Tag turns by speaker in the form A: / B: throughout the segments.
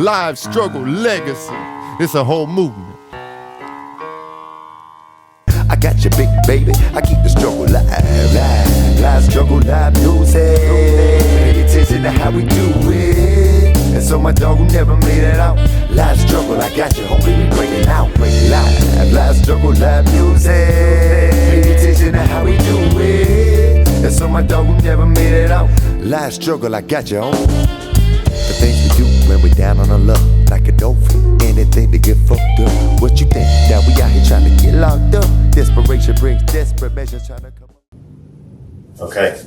A: live struggle legacy. It's a whole movement.
B: I got you, big baby. I keep the struggle live struggle, live music. Pay attention to how we do it. And so my dog who never made it out. Live struggle, I got you, homie. We break it out, live struggle, live music. Pay attention to how we do it. And so my dog who never made it out. Live struggle, I got you, homie. The things we do when we down on our luck, like a dolphin, anything to get fucked up. What you think? Now we out here trying to get locked up. Desperation brings desperate measures trying to come up.
C: Okay.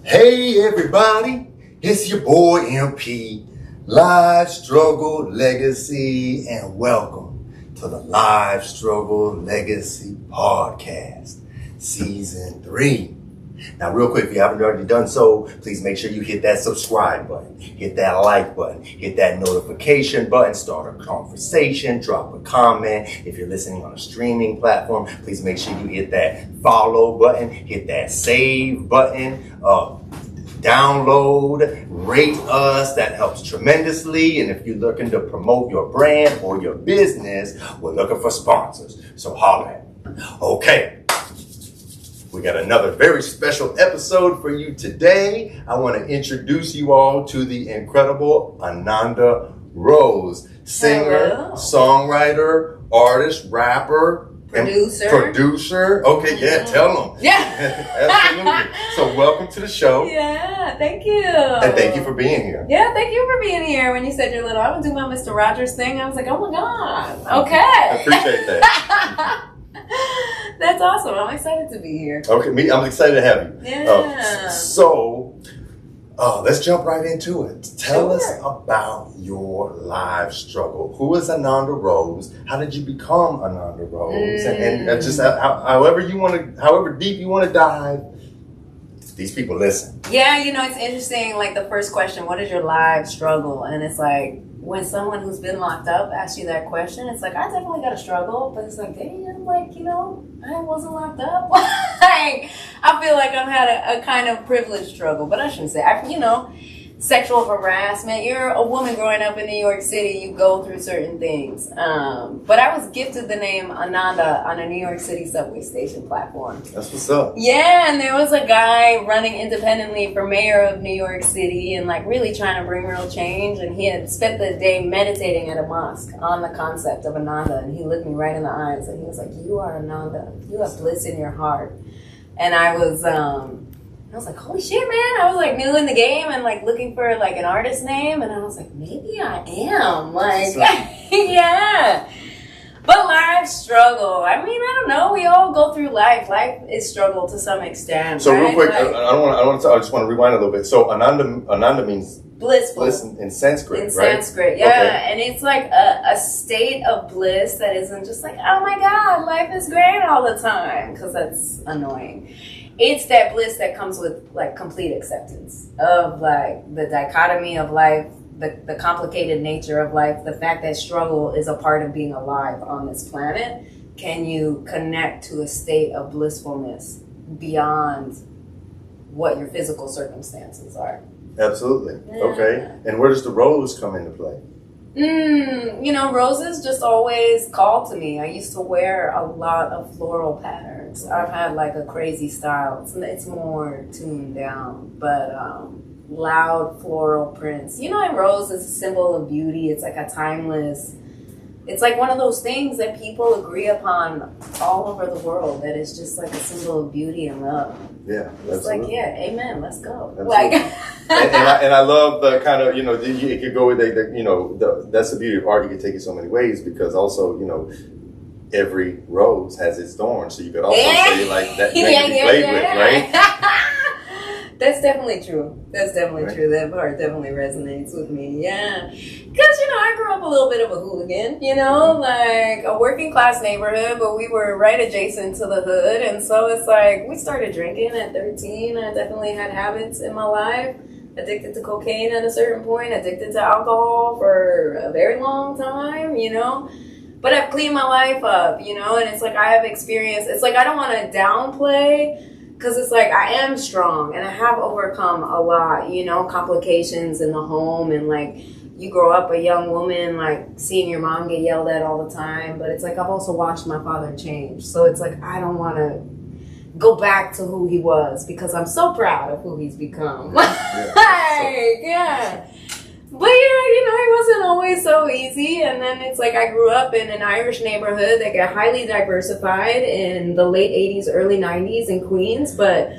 C: Hey everybody, it's your boy MP, Live Struggle Legacy, and welcome to the Live Struggle Legacy Podcast, Season 3. Now, real quick, if you haven't already done so, please make sure you hit that subscribe button, hit that like button, hit that notification button, start a conversation, drop a comment. If you're listening on a streaming platform, please make sure you hit that follow button, hit that save button, download, rate us. That helps tremendously. And if you're looking to promote your brand or your business, we're looking for sponsors. So holler at me. Okay. We got another very special episode for you today. I want to introduce you all to the incredible Ananda Rose, singer,
D: Hello.
C: Songwriter, artist, rapper, producer. Okay, yeah, tell them.
D: Yeah.
C: Absolutely. So welcome to the show.
D: Yeah, thank you.
C: And thank you for being here.
D: Yeah, thank you for being here. When you said you're little, I would do my Mr. Rogers thing. I was like, oh my God. Okay.
C: I appreciate that.
D: That's awesome. I'm excited to be here.
C: Okay, I'm excited to have you.
D: Yeah.
C: So, let's jump right into it. Tell us
D: Sure.
C: about your live struggle. Who is Ananda Rose? How did you become Ananda Rose? And just however deep you want to dive, these people listen.
D: Yeah, it's interesting. Like the first question, what is your live struggle? And it's like, when someone who's been locked up asks you that question, it's like, I definitely got a struggle, but it's like, damn, like, I wasn't locked up. Like, I feel like I've had a kind of privileged struggle, but I shouldn't say, sexual harassment. You're a woman growing up in New York City, you go through certain things. But I was gifted the name Ananda on a New York City subway station platform.
C: That's what's up.
D: Yeah, and there was a guy running independently for mayor of New York City and like really trying to bring real change. And he had spent the day meditating at a mosque on the concept of Ananda. And he looked me right in the eyes and he was like, you are Ananda. You have bliss in your heart. And I was like, holy shit, man. I was like new in the game and like looking for like an artist name. And I was like, maybe I am. Like, yeah. But life struggle. I mean, I don't know. We all go through life. Life is struggle to some extent.
C: So
D: right?
C: real quick,
D: like,
C: I just want to rewind a little bit. So Ananda means
D: blissful.
C: bliss in Sanskrit,
D: in
C: right?
D: Sanskrit, yeah.
C: Okay.
D: And it's like a state of bliss that isn't just like, oh my God, life is great all the time. Because that's annoying. It's that bliss that comes with like complete acceptance of like the dichotomy of life, the complicated nature of life, the fact that struggle is a part of being alive on this planet. Can you connect to a state of blissfulness beyond what your physical circumstances are?
C: Absolutely.
D: Yeah.
C: Okay. And where does the rose come into play?
D: Roses just always called to me. I used to wear a lot of floral patterns. I've had like a crazy style. It's more tuned down, but loud floral prints. And rose is a symbol of beauty. It's like a timeless, it's like one of those things that people agree upon all over the world, that it's just like a symbol of beauty and love.
C: Yeah,
D: it's
C: absolutely.
D: like, yeah, amen, let's go.
C: Absolutely.
D: Like,
C: and I love the kind of, it could go with that's the beauty of art. You can take it so many ways because also, every rose has its thorns. So you could also say like that can be played with, right?
D: That's definitely true. That's definitely
C: right.
D: true. That part definitely resonates with me. Yeah. Because, I grew up a little bit of a hooligan, like a working class neighborhood, but we were right adjacent to the hood. And so it's like we started drinking at 13. I definitely had habits in my life. Addicted to cocaine at a certain point, addicted to alcohol for a very long time, But I've cleaned my life up, and it's like I have experience. It's like I don't want to downplay because it's like I am strong and I have overcome a lot, complications in the home and like, you grow up a young woman, like seeing your mom get yelled at all the time, but it's like I've also watched my father change. So it's like I don't want to go back to who he was because I'm so proud of who he's become. Yeah. But yeah, you know, it wasn't always so easy. And then it's like I grew up in an Irish neighborhood that got highly diversified in the late 80s, early 90s in Queens. But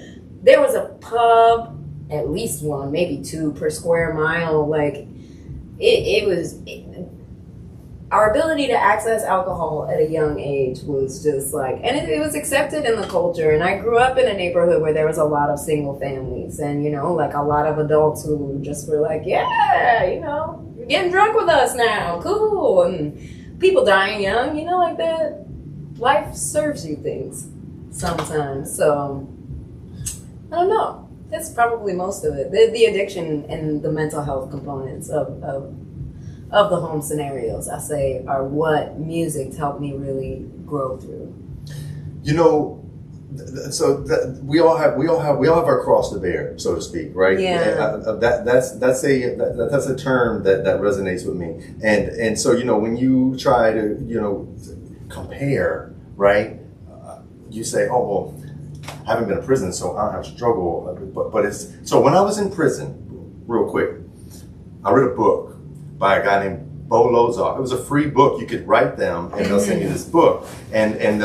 D: there was a pub, at least one, maybe two per square mile. Like our ability to access alcohol at a young age was just like, and it was accepted in the culture. And I grew up in a neighborhood where there was a lot of single families and, you know, like a lot of adults who just were like, yeah, you know, you're getting drunk with us now. Cool. And people dying young, you know, like that. Life serves you things sometimes. So I don't know. That's probably most of it. The addiction and the mental health components of the home scenarios, I say, are what music helped me really grow through.
C: You know, we all have our cross to bear, so to speak, right?
D: Yeah.
C: That's a term that resonates with me, and so, you know, when you try to, you know, compare, right? You say, oh well, I haven't been in prison, so I don't have to struggle. But it's so when I was in prison, real quick, I read a book by a guy named Bo Lozoff. It was a free book. You could write them and they'll send you this book. And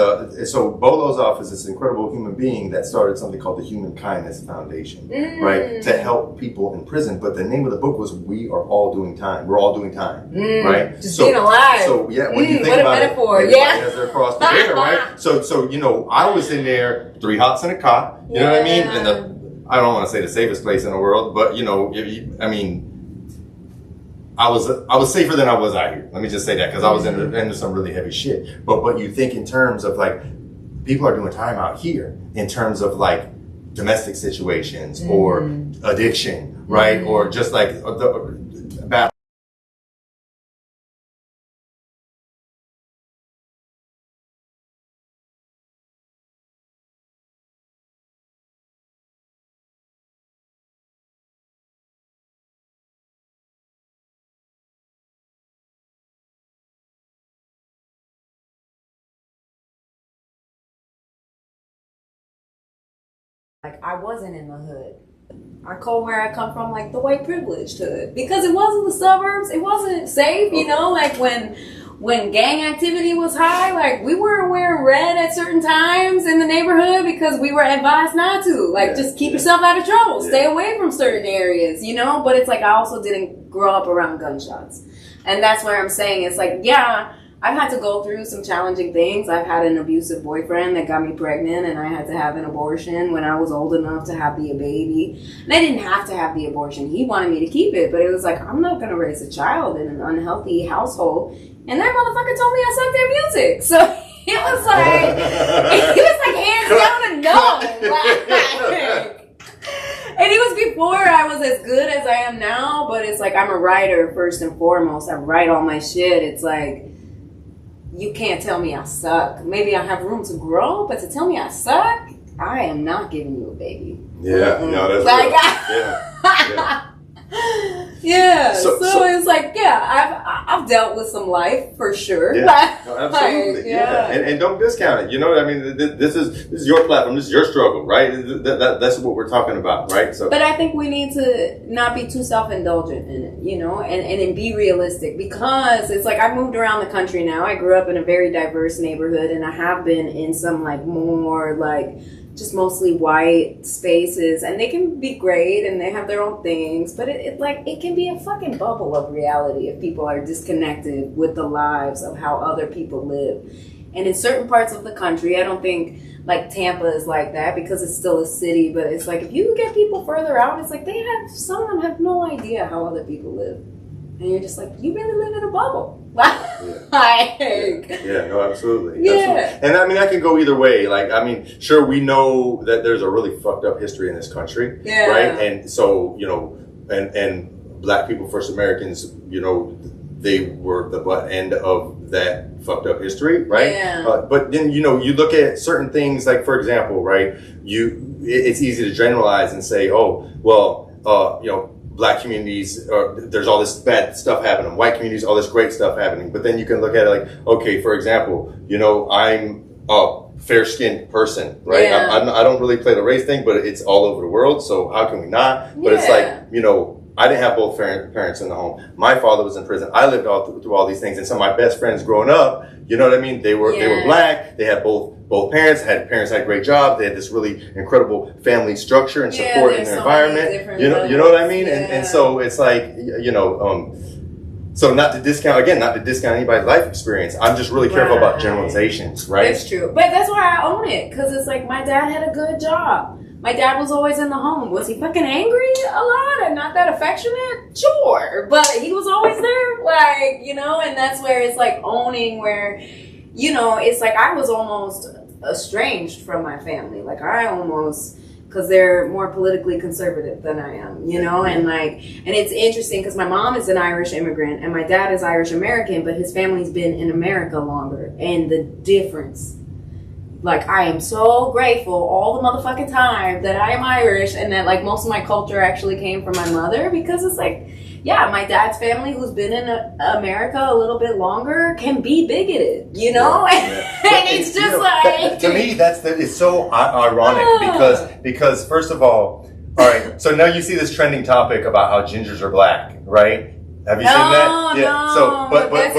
C: so Bo Lozoff is this incredible human being that started something called the Human Kindness Foundation, right? To help people in prison. But the name of the book was We Are All Doing Time. We're all doing time, right?
D: Just being alive.
C: So yeah, when you think
D: what
C: about
D: a metaphor.
C: it, everybody has their cross to bear, right? So, you know, I was in there, 3 hots and a cot, you know what I mean? And I don't want to say the safest place in the world, but, you know, I was safer than I was out here. Let me just say that, because I was into some really heavy shit. But you think in terms of like people are doing time out here in terms of like domestic situations or addiction, right? Or just like the bad.
D: Like, I wasn't in the hood. I call where I come from, like, the white privileged hood. Because it wasn't the suburbs. It wasn't safe, you know? Like, when gang activity was high, like, we weren't wearing red at certain times in the neighborhood because we were advised not to. Like, just keep yourself out of trouble. Stay away from certain areas, you know? But it's like I also didn't grow up around gunshots. And that's where I'm saying it's like, yeah, I've had to go through some challenging things. I've had an abusive boyfriend that got me pregnant, and I had to have an abortion when I was old enough to have the baby. And I didn't have to have the abortion. He wanted me to keep it, but it was like, I'm not going to raise a child in an unhealthy household. And that motherfucker told me I sucked their music. So it was like hands down a no. And it was before I was as good as I am now, but it's like I'm a writer first and foremost. I write all my shit. It's like, you can't tell me I suck. Maybe I have room to grow, but to tell me I suck, I am not giving you a baby.
C: Yeah, no, that's like,
D: yeah. So it's like, yeah, I've dealt with some life for sure.
C: Yeah, no, absolutely. Yeah. And don't discount it. You know what I mean? This is your platform. This is your struggle, right? That's what we're talking about, right? So,
D: but I think we need to not be too self-indulgent in it, you know, and be realistic, because it's like I moved around the country now. I grew up in a very diverse neighborhood, and I have been in some like more like just mostly white spaces, and they can be great and they have their own things, but it can be a fucking bubble of reality if people are disconnected with the lives of how other people live. And in certain parts of the country, I don't think like Tampa is like that because it's still a city, but it's like if you get people further out, it's like some of them have no idea how other people live. And you're just like, you really live in a bubble.
C: No, absolutely.
D: Yeah.
C: Absolutely. And I mean, that can go either way. Like, I mean, sure, we know that there's a really fucked up history in this country, right? And so, you know, and Black people, First Americans, you know, they were the butt end of that fucked up history, right?
D: Yeah.
C: But then, you know, you look at certain things, like, for example, right, it's easy to generalize and say, oh, well, you know,
E: black communities, there's all this bad stuff happening. White communities, all this great stuff happening. But then you can look at it like, okay, for example, you know, I'm a fair-skinned person, right?
D: Yeah.
E: I don't really play the race thing, but it's all over the world. So how can we not? But it's like, you know, I didn't have both parents in the home. My father was in prison. I lived through all these things, and some of my best friends growing up, you know what I mean? They were black. They had both parents had great jobs. They had this really incredible family structure and support in their environment. You know what I mean? And so it's like, you know, so not to discount anybody's life experience. I'm just really careful about generalizations, right?
D: That's true, but that's why I own it, because it's like my dad had a good job. My dad was always in the home. Was he fucking angry a lot and not that affectionate? Sure. But he was always there, like, you know, and that's where it's like owning where, you know, it's like I was almost estranged from my family. Like I almost, because they're more politically conservative than I am, you know, and like, and it's interesting because my mom is an Irish immigrant and my dad is Irish American, but his family's been in America longer. And the difference, like, I am so grateful all the motherfucking time that I am Irish and that, like, most of my culture actually came from my mother, because it's like, yeah, my dad's family, who's been in America a little bit longer, can be bigoted, you know? And it's just like...
E: To me, it's so ironic because, first of all right, so now you see this trending topic about how gingers are black, right? Have you seen that?
D: No.
E: So, but when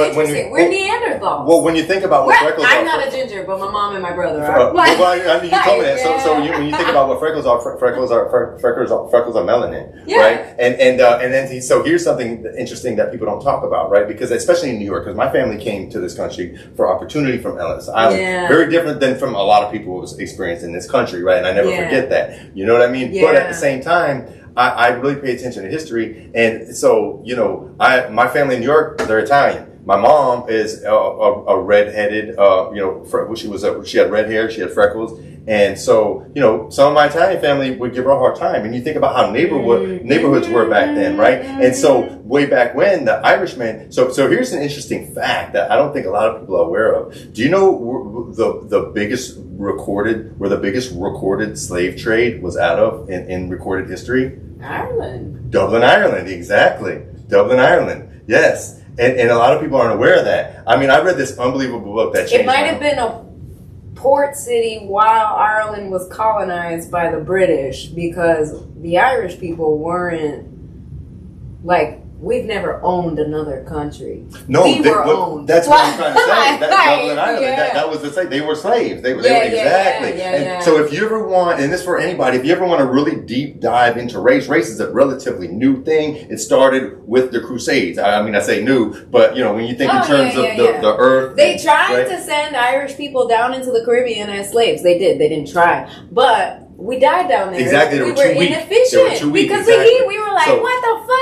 D: we're Neanderthals.
E: Well, when you think about what freckles are,
D: I'm not a ginger, but my mom and my brother are.
E: Well, I mean, you told me that. So when you think about what freckles are melanin, right? And then so here's something interesting that people don't talk about, right? Because especially in New York, because my family came to this country for opportunity from Ellis Island, very different than from a lot of people was experienced in this country, right? And I never forget that. You know what I mean? But at the same time, I really pay attention to history, and so, you know, my family in New York, they're Italian. My mom is a redheaded, you know, she had red hair, she had freckles, and so, you know, some of my Italian family would give her a hard time. And you think about how neighborhoods were back then, right? And so way back when, the Irishmen. So here's an interesting fact that I don't think a lot of people are aware of. Do you know the biggest recorded slave trade was out of in recorded history?
D: Ireland.
E: Dublin, Ireland, exactly. Dublin, Ireland. Yes. And a lot of people aren't aware of that. I mean, I read this unbelievable book that changed.
D: It might have been a port city while Ireland was colonized by the British, because the Irish people weren't, like, we've never owned another country.
E: No,
D: we were owned.
E: That's what I'm trying to say. Dublin Ireland, that was the thing. They were slaves. They were exactly. And so if you ever want, and this for anybody, if you ever want to really deep dive into race is a relatively new thing. It started with the Crusades. I mean, I say new, but you know, when you think in terms of the earth.
D: They tried to send Irish people down into the Caribbean as slaves. They did. They didn't try. But we died down there.
E: Exactly.
D: We were inefficient because we were like, what the fuck?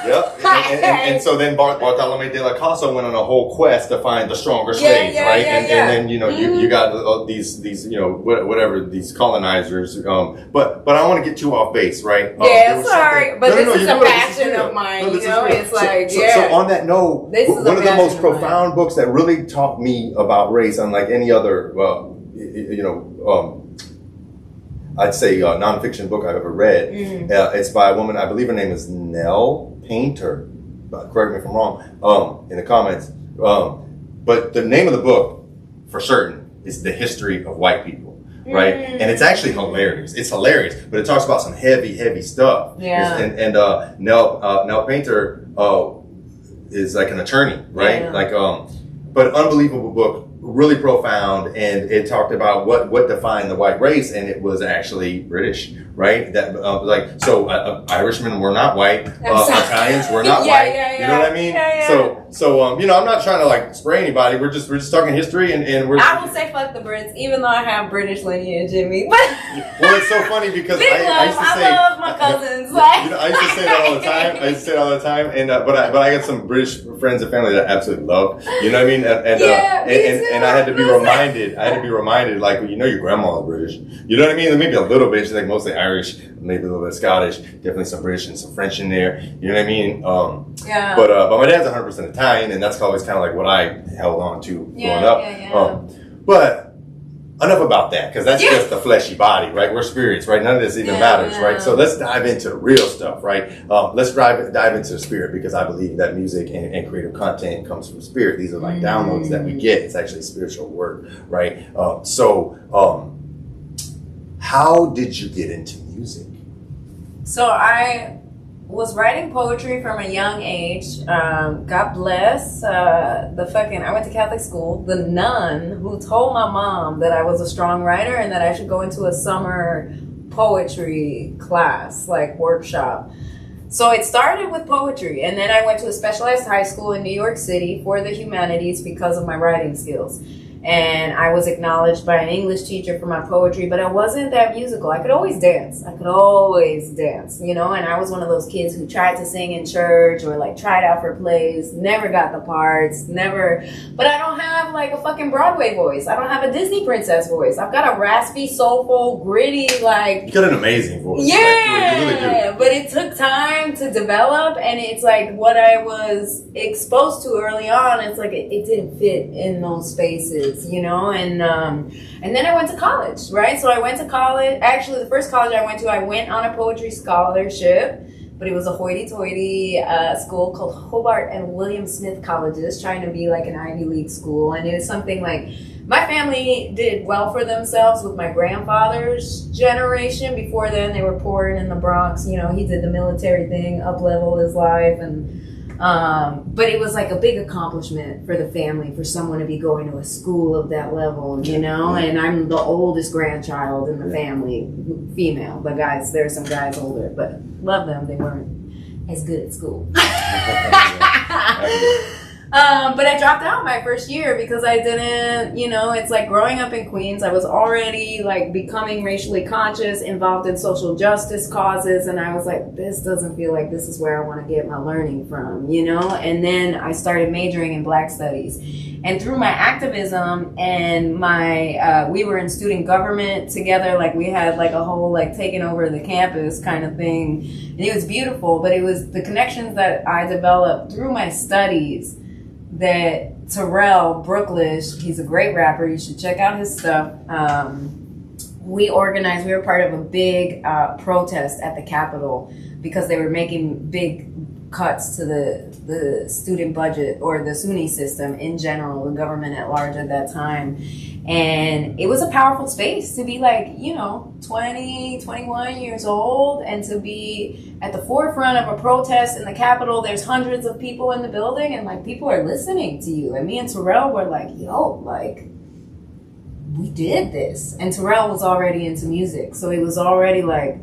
E: Yep. And so then Bartolome de la Casa went on a whole quest to find the stronger slaves, right? And then, you know, you got these, you know, whatever, these colonizers. But I don't want to get too off base, right?
D: Sorry. But this is a passion of mine, you know? It's like,
E: So on that note, one of the most profound books that really taught me about race, unlike any other, you know, I'd say nonfiction book I've ever read. It's by a woman, I believe her name is Nell Painter. Correct me if I'm wrong in the comments. But the name of the book, for certain, is The History of White People, right? And it's actually hilarious. It's hilarious, but it talks about some heavy stuff. Yeah. And Nell Painter is like an attorney, right? Yeah. Like, but unbelievable book. Really profound, and it talked about what defined the white race, and it was actually British, right? That Irishmen were not white, Italians were not white. You know what I mean? So you know, I'm not trying to like spray anybody. We're just talking history, and we're.
D: I will say fuck the Brits, even though I have British lineage in me.
E: Well, it's so funny because
D: I love my cousins.
E: You know, I used to say that all the time. And but I got some British friends and family that I absolutely love. You know what I mean? And I had to be reminded. Like, you know, your grandma's British. You know what I mean? Maybe a little bit. She's like mostly Irish, maybe a little bit Scottish, definitely some British and some French in there. You know what I mean? But my dad's 100% Italian, and that's always kind of like what I held on to growing up. But enough about that, because that's just the fleshy body, right? We're spirits, right? None of this even matters, right? So let's dive into the real stuff, right? Let's dive into the spirit, because I believe that music and creative content comes from spirit. These are like downloads that we get. It's actually spiritual work, right? How did you get into music?
D: So I was writing poetry from a young age. God bless I went to Catholic school. The nun who told my mom that I was a strong writer and that I should go into a summer poetry class, like workshop. So it started with poetry, and then I went to a specialized high school in New York City for the humanities because of my writing skills. And I was acknowledged by an English teacher for my poetry, but I wasn't that musical. I could always dance, you know, and I was one of those kids who tried to sing in church or like tried out for plays, never got the parts, but I don't have like a fucking Broadway voice. I don't have a Disney princess voice. I've got a raspy, soulful, gritty, like...
E: You got an amazing voice.
D: Yeah,
E: you really do.
D: But it took time to develop, and it's like what I was exposed to early on, it's like it didn't fit in those spaces. You know, and then I went to college, right? So I went to college. Actually, the first college I went on a poetry scholarship, but it was a hoity-toity school called Hobart and William Smith Colleges, trying to be like an Ivy League school. And it was something like, my family did well for themselves with my grandfather's generation. Before then, they were poor and in the Bronx. You know, he did the military thing, up-leveled his life, and but it was like a big accomplishment for the family, for someone to be going to a school of that level, you know, and I'm the oldest grandchild in the family, female. The guys, there are some guys older, but love them. They weren't as good at school. But I dropped out my first year because I didn't, you know, it's like growing up in Queens, I was already like becoming racially conscious, involved in social justice causes, and I was like, this doesn't feel like this is where I want to get my learning from, you know? And then I started majoring in Black studies. And through my activism and my, we were in student government together, like we had like a whole like taking over the campus kind of thing. And it was beautiful, but it was the connections that I developed through my studies that Terrell Brooklish, he's a great rapper, you should check out his stuff. We were part of a big protest at the Capitol because they were making big cuts to the student budget or the SUNY system in general, the government at large at that time. And it was a powerful space to be like, you know, 20, 21 years old and to be at the forefront of a protest in the Capitol. There's hundreds of people in the building and like people are listening to you. And me and Terrell were like, yo, like we did this. And Terrell was already into music. So it was already like,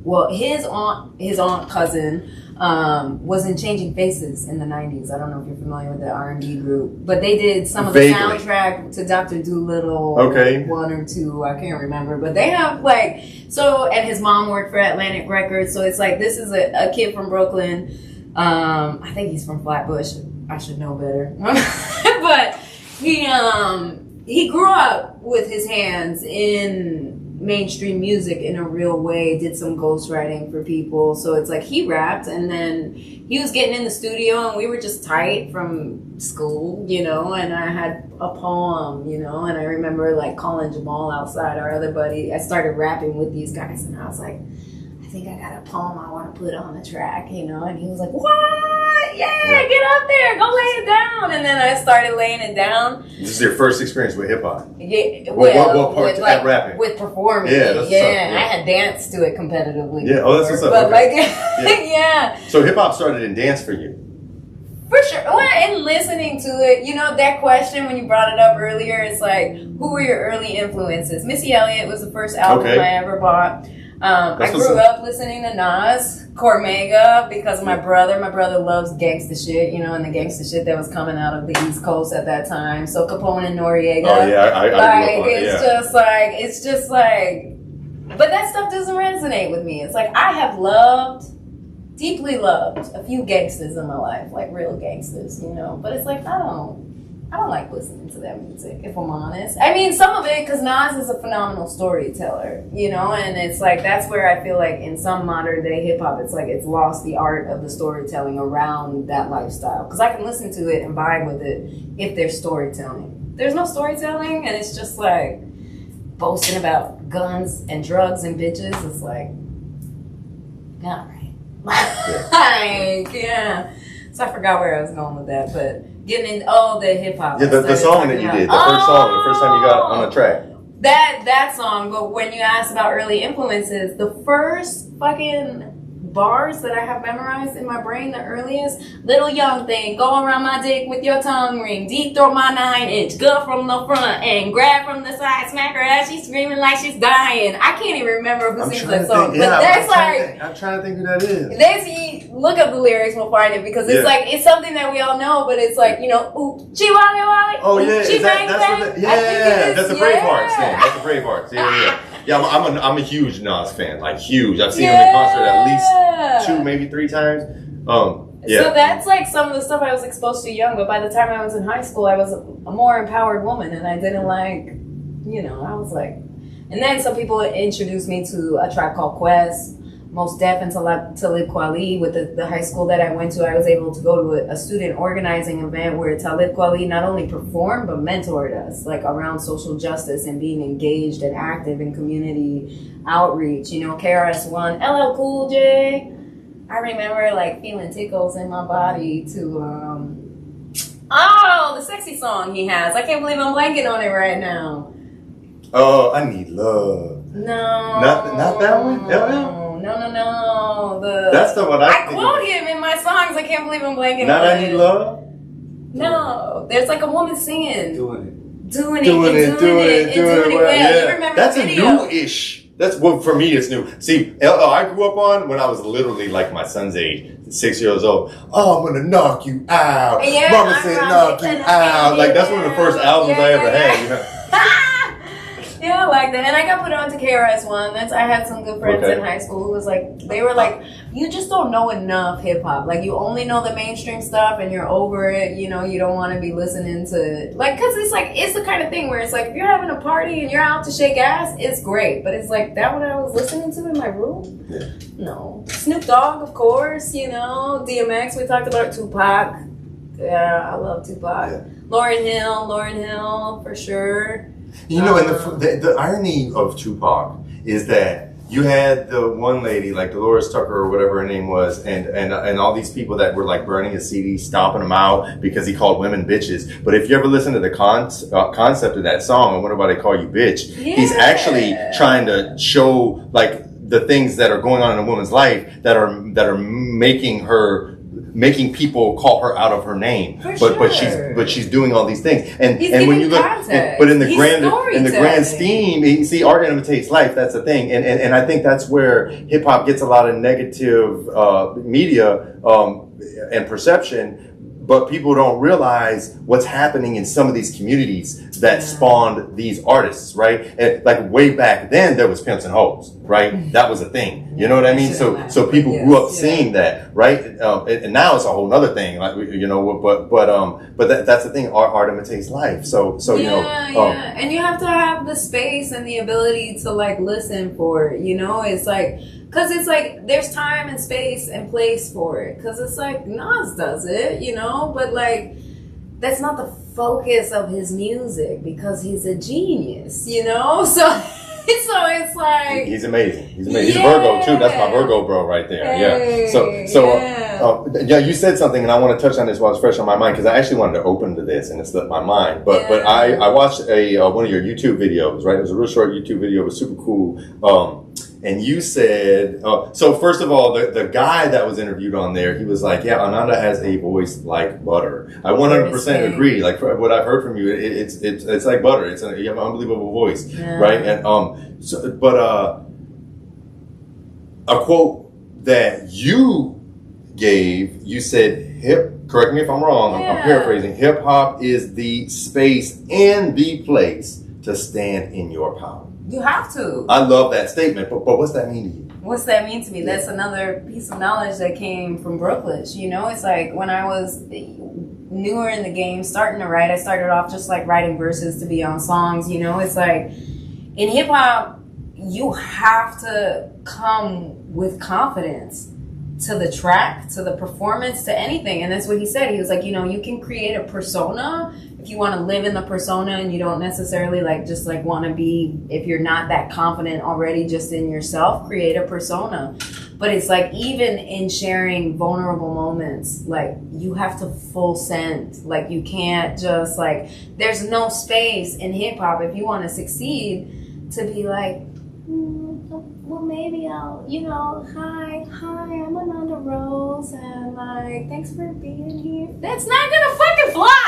D: well, his aunt cousin was in Changing Faces in the 90s. I don't know if you're familiar with the R&B group, but they did some of the soundtrack to Dr. Dolittle. Okay. 1 or 2, I can't remember, but they have like, so, and his mom worked for Atlantic Records. So it's like, this is a kid from Brooklyn. I think he's from Flatbush. I should know better. But he grew up with his hands in mainstream music in a real way, did some ghostwriting for people. So it's like he rapped and then he was getting in the studio and we were just tight from school, you know, and I had a poem, you know, and I remember like calling Jamal outside, our other buddy. I started rapping with these guys and I was like, I think I got a poem I want to put on the track, you know, and he was like, what? Yeah, get up there, go lay it down. And then I started laying it down.
E: This is your first experience with hip hop?
D: Yeah,
E: what part like, rapping?
D: With performing.
E: Yeah, that's
D: yeah. I had danced to it competitively.
E: Yeah, oh, that's what's up.
D: But
E: okay.
D: like, yeah.
E: So hip hop started in dance for you?
D: For sure. Well, and listening to it, you know, that question when you brought it up earlier, it's like, who were your early influences? Missy Elliott was the first album I ever bought. I grew up listening to Nas, Cormega, because my brother loves gangsta shit, you know, and the gangsta shit that was coming out of the East Coast at that time. So Capone and Noriega.
E: Oh yeah, I
D: like it's just like, but that stuff doesn't resonate with me. It's like I have deeply loved a few gangsters in my life, like real gangsters, you know. But it's like I don't like listening to that music, if I'm honest. I mean, some of it, because Nas is a phenomenal storyteller, you know, and it's like, that's where I feel like in some modern day hip hop, it's like it's lost the art of the storytelling around that lifestyle. Because I can listen to it and vibe with it if there's storytelling. There's no storytelling, and it's just like, boasting about guns and drugs and bitches. It's like, all right. Like, yeah. So I forgot where I was going with that, but getting in the hip hop.
E: Yeah, the song that you did, the first time you got on the track.
D: That song, but when you asked about early influences, the first fucking bars that I have memorized in my brain, the earliest, little young thing, go around my dick with your tongue ring, deep throw my 9-inch, gut from the front and grab from the side, smack her ass, she's screaming like she's dying. I can't even remember who sings that song, but that's
E: I'm trying to think who that is.
D: Look up the lyrics, we'll find it, because it's like, it's something that we all know, but it's like, you know, ooh, chi wale wale,
E: oh yeah,
D: ooh, chi bang bang.
E: That's the Braveheart thing. That's the Braveheart. Yeah. Yeah, I'm a huge Nas fan, like huge. I've seen him in concert at least 2, maybe 3 times. Yeah.
D: So that's like some of the stuff I was exposed to young, but by the time I was in high school, I was a more empowered woman, and I didn't like, you know, I was like, and then some people introduced me to a track called Quest, Most Def and Talib Kweli. With the high school that I went to, I was able to go to a student organizing event where Talib Kweli not only performed but mentored us, like around social justice and being engaged and active in community outreach. You know, KRS-One, LL Cool J. I remember like feeling tickles in my body to the sexy song he has. I can't believe I'm blanking on it right now.
E: Oh, I Need Love.
D: No,
E: not that one. LL.
D: No.
E: That's the one
D: I quote him in my songs. I can't believe I'm blanking
E: Not
D: on
E: I Need
D: it.
E: Love?
D: No. There's like a woman singing.
E: Doing it.
D: Doing it well.
E: Yeah.
D: You remember
E: That's
D: the
E: a
D: video?
E: new-ish. That's what for me it's new. See, I grew up on when I was literally like my son's age, 6 years old. Oh, I'm gonna knock you out.
D: Yeah,
E: Mama said knock you out. Like that's one of the first albums I ever had. You know?
D: Yeah, I like that. And I got put on to KRS-One. I had some good friends in high school who was like, they were like, you just don't know enough hip hop. Like you only know the mainstream stuff and you're over it. You know, you don't want to be listening to, like, cause it's like, it's the kind of thing where it's like, if you're having a party and you're out to shake ass, it's great. But it's like, that what I was listening to in my room?
E: Yeah.
D: No. Snoop Dogg, of course, you know, DMX, we talked about Tupac. Yeah, I love Tupac.
E: Yeah.
D: Lauryn Hill, for sure.
E: You know, and the irony of Tupac is that you had the one lady like Dolores Tucker or whatever her name was, and all these people that were like burning his CD, stomping him out because he called women bitches. But if you ever listen to the concept of that song, I wonder why they call you bitch.
D: Yeah.
E: He's actually trying to show like the things that are going on in a woman's life that are making people call her out of her name, but she's doing all these things, and when you look, but in the grand scheme, see, art imitates life. That's the thing, and I think that's where hip hop gets a lot of negative media and perception. But people don't realize what's happening in some of these communities that spawned these artists, right? And like way back then, there was pimps and hoes, right? That was a thing. You know what I mean? So people grew up seeing that, right? And now it's a whole other thing, like you know. But that's the thing. Art imitates life. So you know.
D: And you have to have the space and the ability to like listen for it. You know, it's like. Because it's like, there's time and space and place for it. Because it's like, Nas does it, you know? But like, that's not the focus of his music because he's a genius, you know? So it's like...
E: He's amazing. He's amazing. He's a Virgo, too. That's my Virgo bro right there. Yeah. You said something, and I want to touch on this while it's fresh on my mind, because I actually wanted to open to this, and it slipped my mind. But I watched one of your YouTube videos, right? It was a real short YouTube video. It was super cool. And you said, so first of all, the guy that was interviewed on there, he was like, yeah, Ananda has a voice like butter. I 100% agree. Like what I've heard from you, it's like butter. You have an unbelievable voice, right? And a quote that you gave, you said, correct me if I'm wrong, I'm paraphrasing, hip hop is the space and the place to stand in your power.
D: You have to.
E: I love that statement, but what's that mean to you?
D: What's that mean to me? That's another piece of knowledge that came from Brooklyn. You know, it's like when I was newer in the game, starting to write, I started off just like writing verses to be on songs. You know, it's like in hip hop, you have to come with confidence. to the track, to the performance, to anything. And that's what he said. He was like, you know, you can create a persona if you want to live in the persona, and you don't necessarily just want to be, if you're not that confident already just in yourself, create a persona. But it's like, even in sharing vulnerable moments, like, you have to full send. Like, you can't just there's no space in hip hop if you want to succeed to be like, well, maybe I'll, hi, I'm Ananda Rose, and thanks for being here. That's not gonna fucking fly.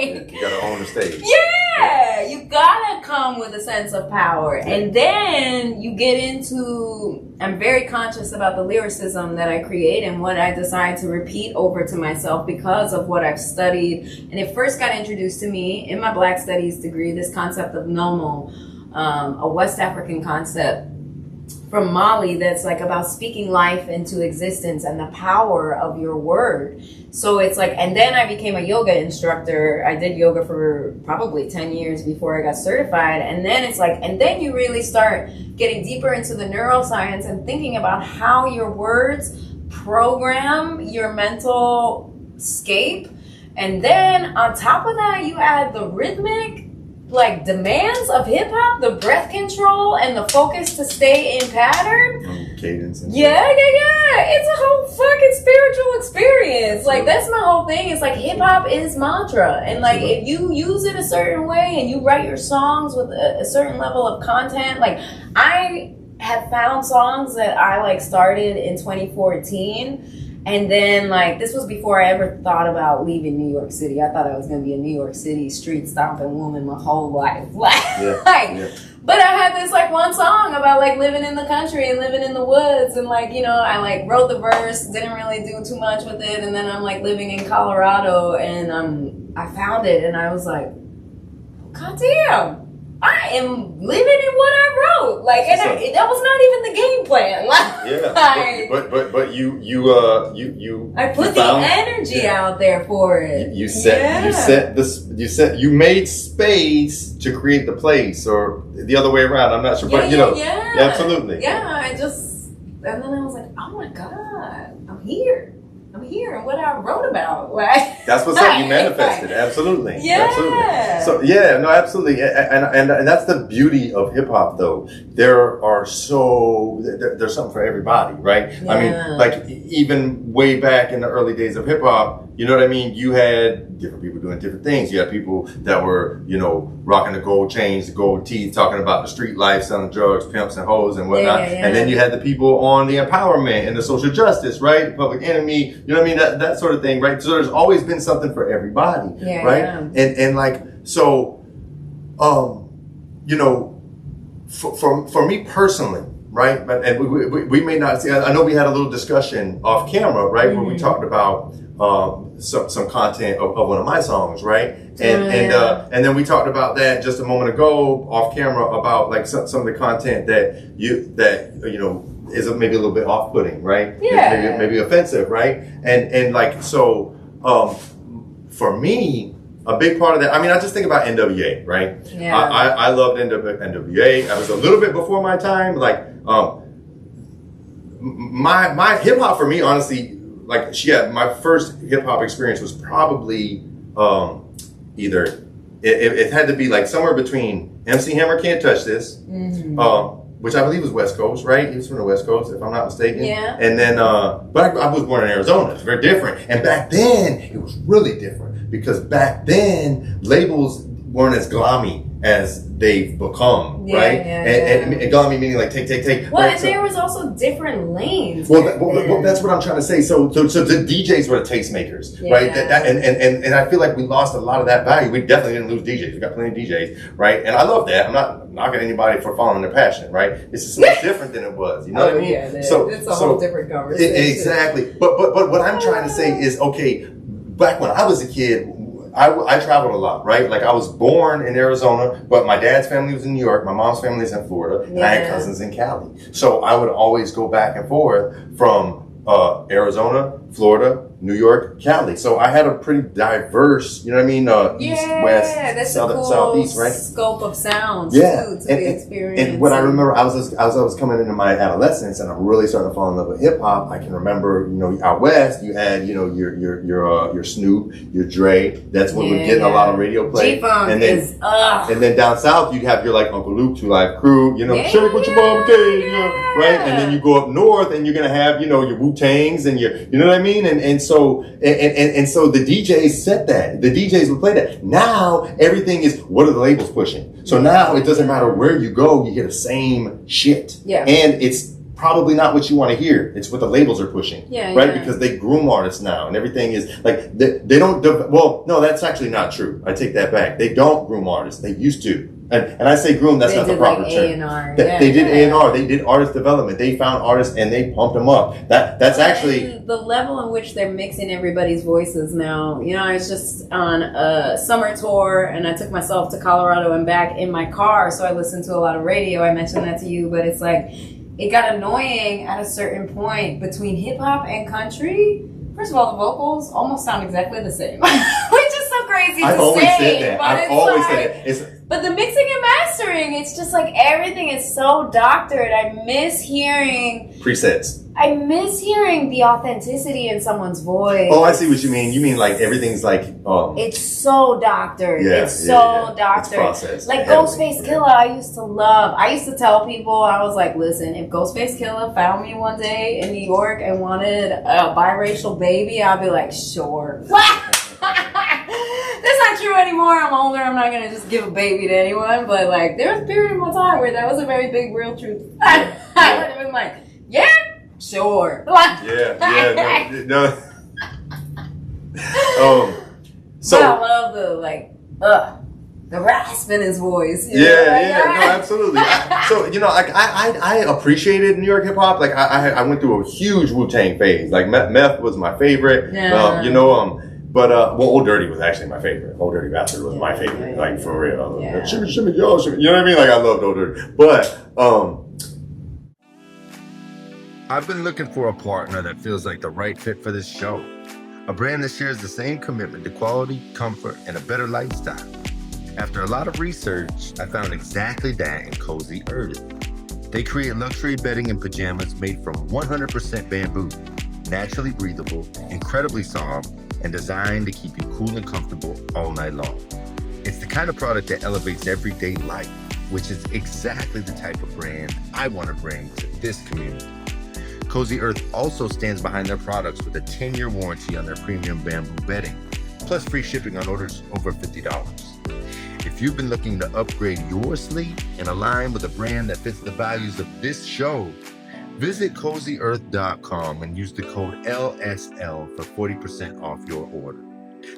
E: You gotta own the stage.
D: Yeah, you gotta come with a sense of power, and then you get into. I'm very conscious about the lyricism that I create and what I decide to repeat over to myself because of what I've studied. And it first got introduced to me in my Black Studies degree. This concept of Nomo, a West African concept from Mali that's about speaking life into existence and the power of your word. So it's and then I became a yoga instructor. I did yoga for probably 10 years before I got certified. And then it's and then you really start getting deeper into the neuroscience and thinking about how your words program your mental scape. And then on top of that, you add the rhythmic demands of hip hop, the breath control and the focus to stay in pattern.
E: Cadence. And
D: yeah. It's a whole fucking spiritual experience. That's my whole thing. It's hip hop is mantra. And if you use it a certain way and you write your songs with a certain level of content, I have found songs that I started in 2014. And then, this was before I ever thought about leaving New York City. I thought I was going to be a New York City street stomping woman my whole life. But I had this, one song about, living in the country and living in the woods. And, I, wrote the verse, didn't really do too much with it. And then I'm, living in Colorado. And I found it. And I was like, God damn. I am living in what I wrote, that was not even the game plan.
E: But you
D: I put the energy out there for it.
E: You made space to create the place, or the other way around. I'm not sure, but absolutely.
D: Yeah, and then I was like, oh my God, I'm here, and what I wrote about.
E: That's what's up. You manifested. Absolutely.
D: Yeah.
E: Absolutely. So absolutely. And that's the beauty of hip hop, though. There's something for everybody, right?
D: Yeah.
E: I mean, even way back in the early days of hip hop, you know what I mean? You had different people doing different things. You had people that were, rocking the gold chains, the gold teeth, talking about the street life, selling drugs, pimps and hoes and whatnot. And then you had the people on the empowerment and the social justice, right? Public Enemy, you know what I mean? That sort of thing, right? So there's always been something for everybody, right? And for me personally, right? And we may not see, I know we had a little discussion off camera, right? Where we talked about, some content of one of my songs, right? And then we talked about that just a moment ago off camera about some of the content that is maybe a little bit off-putting, right?
D: Yeah.
E: Maybe offensive, right? And for me, a big part of that, I just think about NWA, right?
D: Yeah.
E: I loved NWA. I was a little bit before my time. My hip hop for me, honestly, my first hip hop experience was probably either it had to be somewhere between MC Hammer Can't Touch This, which I believe was West Coast, right? He was from the West Coast, if I'm not mistaken.
D: Yeah.
E: And then, but I was born in Arizona. It's very different. And back then, it was really different because back then labels weren't as glommy as they've become, right? And glommy meaning take.
D: Well,
E: right?
D: and there was also different lanes.
E: Well, that's what I'm trying to say. So the DJs were the tastemakers, right? And I feel like we lost a lot of that value. We definitely didn't lose DJs. We got plenty of DJs, right? And I love that. I'm not knocking anybody for following their passion, right? It's just much different than it was. You know what I mean?
D: Yeah, it's a whole different conversation.
E: Exactly. But what I'm trying to say is, okay, back when I was a kid, I traveled a lot, right? I was born in Arizona, but my dad's family was in New York, my mom's family is in Florida, and I had cousins in Cali. So I would always go back and forth from Arizona, Florida, New York, Cali. So I had a pretty diverse, you know what I mean? East, West,
D: that's
E: South,
D: a cool
E: Southeast, right?
D: scope of sounds
E: To
D: be experienced.
E: And what I remember, as I was coming into my adolescence and I'm really starting to fall in love with hip hop, I can remember, out west, you had, your Snoop, your Dre. That's what would get a lot of radio play.
D: G-Funk
E: and then, and then down south, you'd have your like Uncle Luke, 2 Live Crew, shake what your mama tell you, right? And then you go up north and you're gonna have, your Wu-Tangs and your, you know what I mean? And so the DJs set that. The DJs would play that. Now everything is, what are the labels pushing? So now it doesn't matter where you go, you hear the same shit.
D: Yeah.
E: And it's probably not what you want to hear. It's what the labels are pushing. Right? Because they groom artists now and everything is like, they don't, well, no, that's actually not true. I take that back. They don't groom artists. They used to. And I say groom, that's not the proper term.
D: A&R.
E: They did A&R. They did artist development. They found artists and they pumped them up. That's actually...
D: And the level in which they're mixing everybody's voices now. I was just on a summer tour and I took myself to Colorado and back in my car. So I listened to a lot of radio. I mentioned that to you, but it's like, it got annoying at a certain point between hip hop and country. First of all, the vocals almost sound exactly the same, which is so crazy
E: I've
D: to
E: always
D: say.
E: said that.
D: But
E: I've always said that.
D: But the mixing and mastering, it's just like everything is so doctored. I miss hearing
E: presets.
D: I miss hearing the authenticity in someone's voice.
E: Oh, I see what you mean. You mean like everything's like
D: it's so doctored.
E: Yeah,
D: it's so doctored.
E: It's processed.
D: Like Ghostface Killah, I used to love. I used to tell people, I was like, listen, if Ghostface Killah found me one day in New York and wanted a biracial baby, I'd be like, sure. That's not true anymore. I'm older. I'm not gonna just give a baby to anyone. But like, there was a period of my time where that was a very big, real truth. I would have been like, yeah, sure.
E: No. So
D: but I love the rasp in his voice.
E: No, absolutely. I appreciated New York hip hop. Like I went through a huge Wu-Tang phase. Like Meth was my favorite. But Old Dirty was actually my favorite. Old Dirty Bastard was my favorite. Like for real. Shimmy, shimmy, yo, shimmy. You know what I mean? Like I loved Old Dirty. But
A: I've been looking for a partner that feels like the right fit for this show. A brand that shares the same commitment to quality, comfort, and a better lifestyle. After a lot of research, I found exactly that in Cozy Earth. They create luxury bedding and pajamas made from 100% bamboo, naturally breathable, incredibly soft, and designed to keep you cool and comfortable all night long. It's the kind of product that elevates everyday life, which is exactly the type of brand I want to bring to this community. Cozy Earth also stands behind their products with a 10-year warranty on their premium bamboo bedding, plus free shipping on orders over $50. If you've been looking to upgrade your sleep and align with a brand that fits the values of this show, visit CozyEarth.com and use the code LSL for 40% off your order.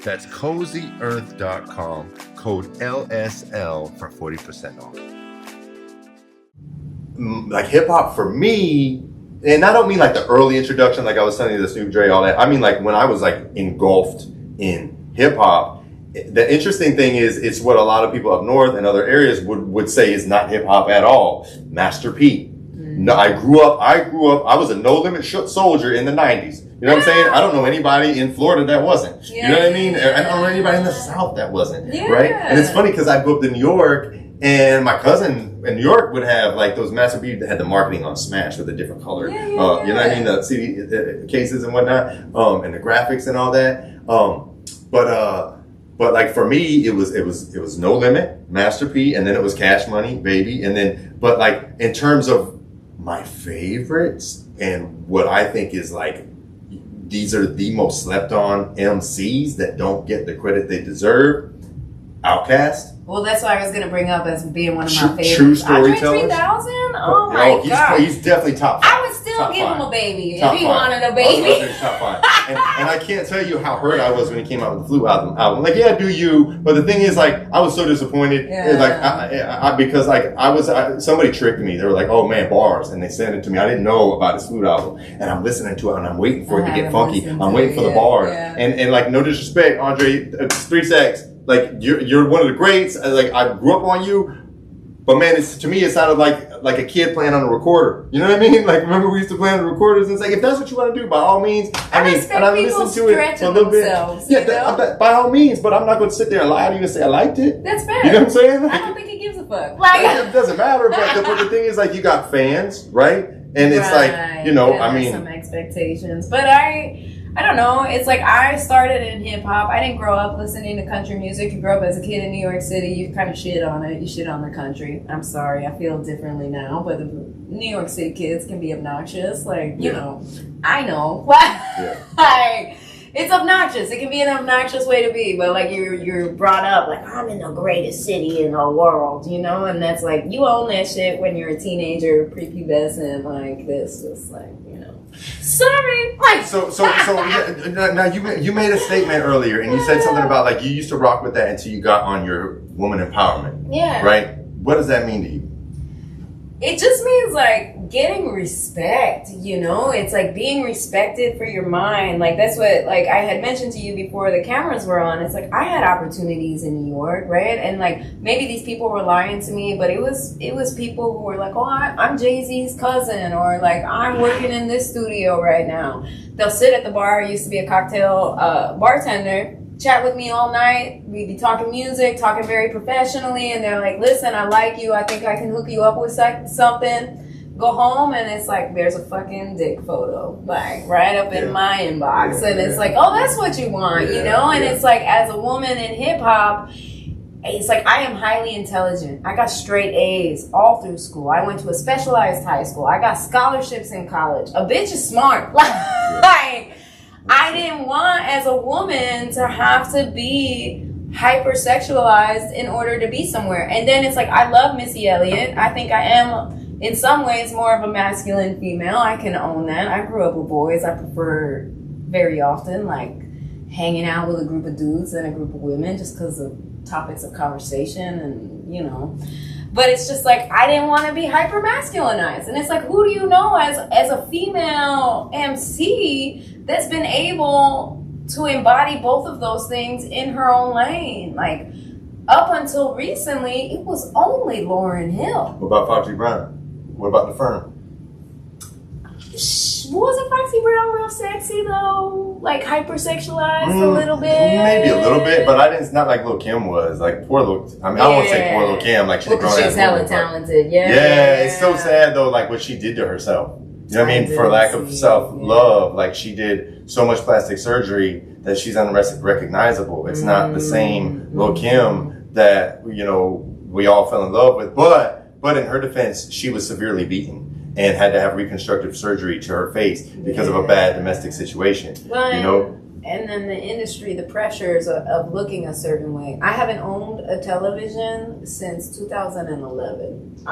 A: That's CozyEarth.com, code LSL for 40% off.
E: Like hip hop for me, and I don't mean like the early introduction, like I was telling you, the Snoop Dre, all that. I mean like when I was like engulfed in hip hop. The interesting thing is, it's what a lot of people up north and other areas would say is not hip hop at all. Master P. No, I grew up, I was a No Limit soldier in the 90s. You know what I'm saying? I don't know anybody in Florida that wasn't. You know what I mean? I don't know anybody in the South that wasn't. Right? And it's funny because I grew up in New York and my cousin in New York would have like those Master P that had the marketing on Smash with a different color. You know what I mean? The CD cases and whatnot, and the graphics and all that. But like for me, it was No Limit, Master P, and then it was Cash Money, Baby, and then, but like in terms of my favorites and what I think is like, these are the most slept on MCs that don't get the credit they deserve. Outkast.
D: Well, that's what I was going to bring up as being one of my favorites.
E: True storytellers.
D: 3000? Oh my God.
E: He's definitely top 5.
D: I would still give him a baby
E: top
D: if he
E: 5.
D: wanted a baby.
E: Top 5. And I can't tell you how hurt I was when he came out with the Flu album. Like, yeah, do you? But the thing is, like, I was so disappointed. Like, because like somebody tricked me. They were like, "Oh man, bars," and they sent it to me. I didn't know about his Flu album, and I'm listening to it, and I'm waiting for it to get funky. I'm waiting for the bars, and like, no disrespect, Andre, 3 Sex. Like you're one of the greats. Like I grew up on you, But man, to me, it sounded like a kid playing on a recorder. You know what I mean? Like, remember we used to play on the recorders? And it's like, if that's what you want to do, by all means. I listened to it a little bit. Yeah, by all means. But I'm not going to sit there and lie to you and say I liked it.
D: That's fair.
E: You know what I'm saying?
D: I don't think he gives a fuck.
E: It doesn't matter. But the thing is, like, you got fans, right? And it's like, you know, I mean,
D: some expectations. But I don't know. It's like I started in hip hop. I didn't grow up listening to country music. You grow up as a kid in New York City. You kind of shit on it. You shit on the country. I'm sorry. I feel differently now. But the New York City kids can be obnoxious. Like, you know, I know. Like, it's obnoxious. It can be an obnoxious way to be. But like you're brought up like, I'm in the greatest city in the world, you know? And that's like, you own that shit when you're a teenager, prepubescent, like this. Just like, you know. Sorry. Like,
E: so now you made a statement earlier, and you said something about like you used to rock with that until you got on your woman empowerment.
D: Yeah.
E: Right. What does that mean to you?
D: It just means like getting respect, you know? It's like being respected for your mind. Like that's what, like I had mentioned to you before the cameras were on. It's like I had opportunities in New York, right? And like maybe these people were lying to me, but it was people who were like, oh, I'm Jay-Z's cousin, or like I'm working in this studio right now. They'll sit at the bar. I used to be a cocktail bartender. Chat with me all night. We'd be talking music, talking very professionally, and they're like, listen, I like you. I think I can hook you up with something. Go home, and it's like, there's a fucking dick photo, like, right up in my inbox. And it's like, oh, that's what you want, you know? And it's like, as a woman in hip-hop, it's like, I am highly intelligent. I got straight A's all through school. I went to a specialized high school. I got scholarships in college. A bitch is smart. Like, I didn't want, as a woman, to have to be hypersexualized in order to be somewhere. And then it's like, I love Missy Elliott. I think I am, in some ways, more of a masculine female. I can own that. I grew up with boys. I prefer very often, like, hanging out with a group of dudes than a group of women just because of topics of conversation and, you know. But it's just like, I didn't want to be hyper masculinized. And it's like, who do you know as a female MC that's been able to embody both of those things in her own lane? Like, up until recently, it was only Lauryn Hill.
E: What about Foxy Brown? What about The Firm?
D: Wasn't Foxy Brown real sexy though? Like hypersexualized a little bit?
E: Maybe a little bit, but it's not like Lil' Kim was. Like poor Lil, I mean, I won't say poor Lil' Kim. Like she's grown
D: she's hella talented.
E: Yeah, it's so sad though. Like what she did to herself. You know what I mean? For lack of self-love, like she did so much plastic surgery that she's unrecognizable. It's not the same Lil' Kim that, you know, we all fell in love with. But in her defense, she was severely beaten and had to have reconstructive surgery to her face because of a bad domestic situation. Well, you know?
D: And then the industry, the pressures of looking a certain way. I haven't owned a television since 2011.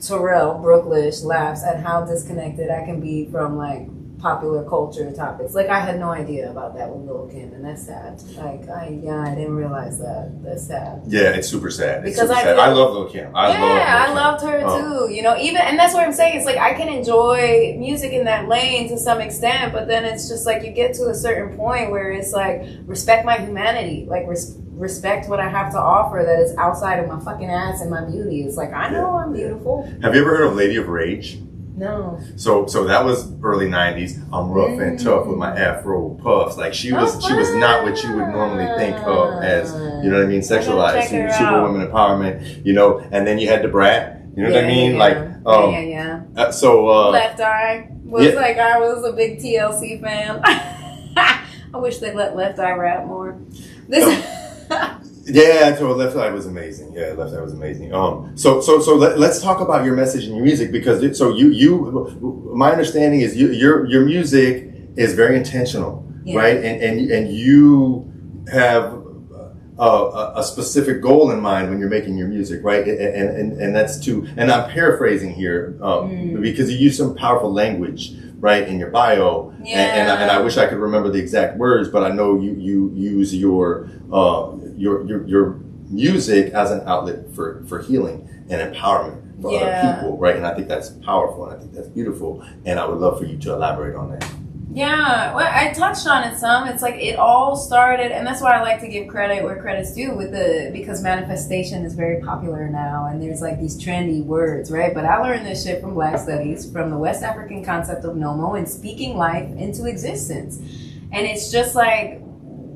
D: Terrell Brooklish laughs at how disconnected I can be from like popular culture topics. Like I had no idea about that with Lil' Kim, and that's sad. Like I didn't realize that. That's sad.
E: Yeah, it's super sad. Because I love Lil' Kim.
D: I loved her too. You know, and that's what I'm saying. It's like I can enjoy music in that lane to some extent, but then it's just like you get to a certain point where it's like respect my humanity, like respect what I have to offer that is outside of my fucking ass and my beauty. It's like I know I'm beautiful.
E: Have you ever heard of Lady of Rage?
D: No.
E: So that was early 90s. I'm rough and tough with my afro puffs. Like she was not what you would normally think of as, you know what I mean, sexualized. Super women empowerment, you know, and then you had the Brat, you know what I mean? Like so
D: Left Eye was like I was a big TLC fan. I wish they let Left Eye rap more.
E: Yeah, so Left Eye was amazing. Yeah, Left Eye was amazing. So let's talk about your message and your music because my understanding is your music is very intentional, right? And you have a specific goal in mind when you're making your music, right? And that's and I'm paraphrasing here because you use some powerful language, right, in your bio, and I wish I could remember the exact words, but I know you use your music as an outlet for healing and empowerment for other people, right? And I think that's powerful and I think that's beautiful, and I would love for you to elaborate on that.
D: Yeah, well, I touched on it some. It's like it all started, and that's why I like to give credit where credit's due because manifestation is very popular now, and there's like these trendy words, right? But I learned this shit from Black Studies, from the West African concept of Nomo and speaking life into existence. And it's just like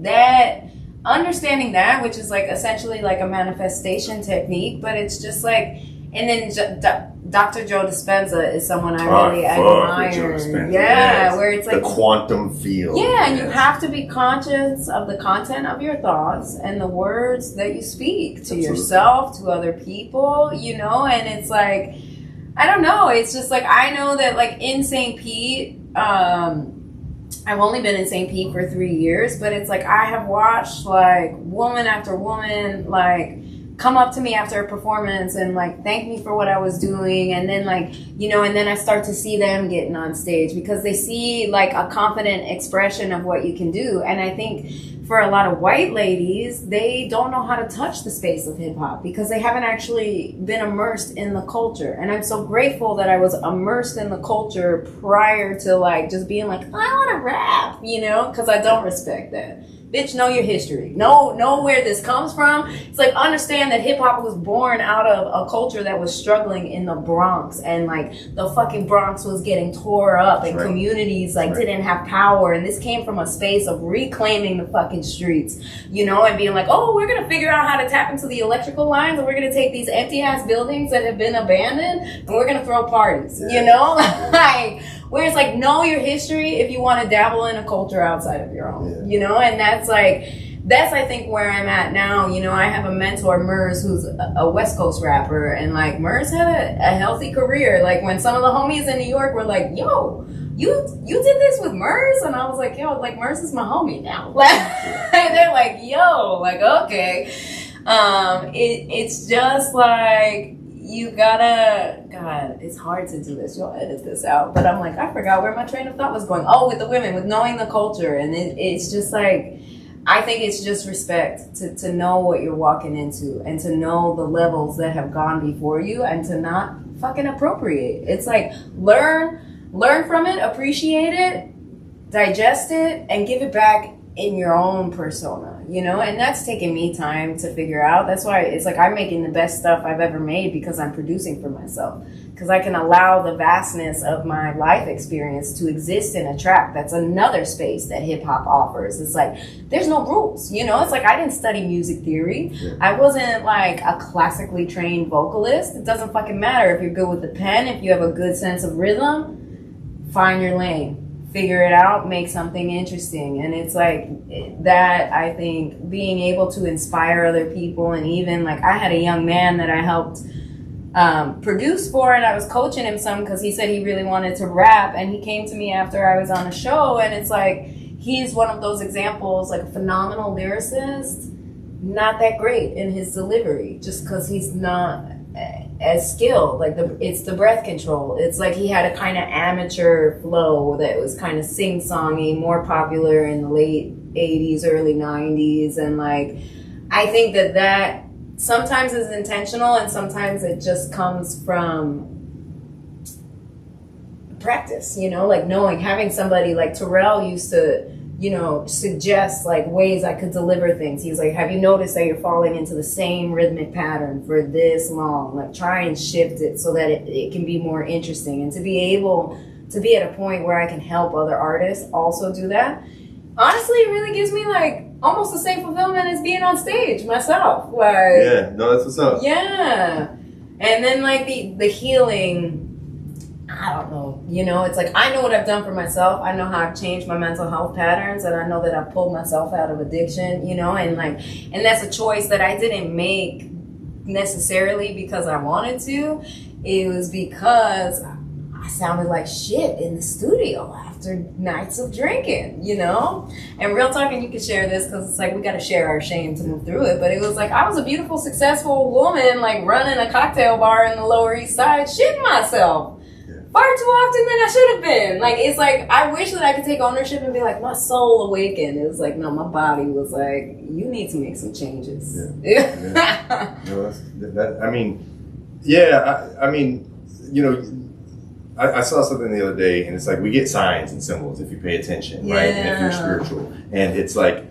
D: that, understanding that, which is like essentially like a manifestation technique, but it's just like, and then Dr. Joe Dispenza is someone I really admire. Yeah, where it's like
E: the quantum field.
D: Yeah, and you have to be conscious of the content of your thoughts and the words that you speak to yourself, to other people, you know, and it's like, I don't know, it's just like, I know that like in St. Pete, I've only been in St. Pete for 3 years, but it's like I have watched like woman after woman like come up to me after a performance and like thank me for what I was doing, and then like, you know, and then I start to see them getting on stage because they see like a confident expression of what you can do. And I think for a lot of white ladies, they don't know how to touch the space of hip hop because they haven't actually been immersed in the culture. And I'm so grateful that I was immersed in the culture prior to like just being like, I want to rap, you know, because I don't respect that. Bitch, know your history. Know where this comes from. It's like, understand that hip hop was born out of a culture that was struggling in the Bronx, and like the fucking Bronx was getting tore up, and communities like didn't have power. And this came from a space of reclaiming the fucking streets, you know, and being like, oh, we're gonna figure out how to tap into the electrical lines, and we're gonna take these empty ass buildings that have been abandoned, and we're gonna throw parties, you know, like. Where it's like, know your history if you want to dabble in a culture outside of your own, you know? And that's I think where I'm at now. You know, I have a mentor, Murs, who's a West Coast rapper, and like Murs had a healthy career. Like when some of the homies in New York were like, yo, you did this with Murs? And I was like, yo, like Murs is my homie now. They're like, yo, like, okay. It's just like, you gotta, God, it's hard to do this. You'll edit this out. But I'm like, I forgot where my train of thought was going. Oh, with the women, with knowing the culture. And it's just like, I think it's just respect to know what you're walking into and to know the levels that have gone before you and to not fucking appropriate. It's like, learn from it, appreciate it, digest it, and give it back in your own persona, you know? And that's taken me time to figure out. That's why it's like I'm making the best stuff I've ever made because I'm producing for myself. Because I can allow the vastness of my life experience to exist in a track. That's another space that hip hop offers. It's like, there's no rules, you know? It's like I didn't study music theory. I wasn't like a classically trained vocalist. It doesn't fucking matter if you're good with the pen, if you have a good sense of rhythm, find your lane. Figure it out, make something interesting. And it's like that, I think, being able to inspire other people. And even like I had a young man that I helped produce for, and I was coaching him some because he said he really wanted to rap, and he came to me after I was on a show, and it's like he's one of those examples, like a phenomenal lyricist, not that great in his delivery just because he's not as skilled. Like it's the breath control. It's like he had a kind of amateur flow that was kind of sing-songy, more popular in the late 80s, early 90s. And like, I think that sometimes is intentional and sometimes it just comes from practice, you know, like knowing, having somebody like Terrell used to, you know, suggest like ways I could deliver things. He's like, have you noticed that you're falling into the same rhythmic pattern for this long? Like try and shift it so that it can be more interesting. And to be able to be at a point where I can help other artists also do that, honestly, it really gives me like almost the same fulfillment as being on stage myself. Like,
E: yeah, no, that's what's up.
D: Yeah. And then like the healing, I don't know, you know, it's like I know what I've done for myself. I know how I've changed my mental health patterns, and I know that I've pulled myself out of addiction, you know, and that's a choice that I didn't make necessarily because I wanted to. It was because I sounded like shit in the studio after nights of drinking, you know? And real talk, and you can share this because it's like we got to share our shame to move through it. But it was like I was a beautiful, successful woman, like running a cocktail bar in the Lower East Side, shitting myself far too often than I should have been. Like, it's like, I wish that I could take ownership and be like, my soul awakened. It was like, no, my body was like, you need to make some changes.
E: Yeah. No, I mean, yeah, I mean, you know, I saw something the other day, and it's like we get signs and symbols if you pay attention, right? And if you're spiritual, and it's like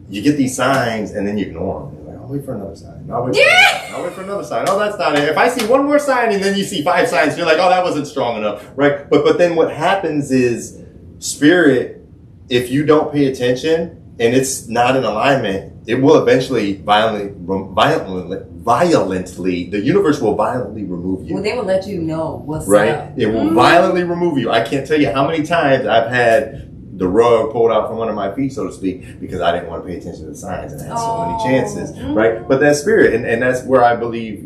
E: you get these signs and then you ignore them. You're like, I'll wait for another sign. I'll wait for another sign. Oh, that's not it. If I see one more sign and then you see 5 signs, you're like, oh, that wasn't strong enough, right? But then what happens is spirit, if you don't pay attention and it's not in alignment, it will eventually violently, the universe will violently remove you.
D: Well, they will let you know what's
E: right?
D: up.
E: It will violently remove you. I can't tell you how many times I've had the rug pulled out from under my feet, so to speak, because I didn't want to pay attention to the signs, and I had so many chances, right? But that spirit, and that's where I believe,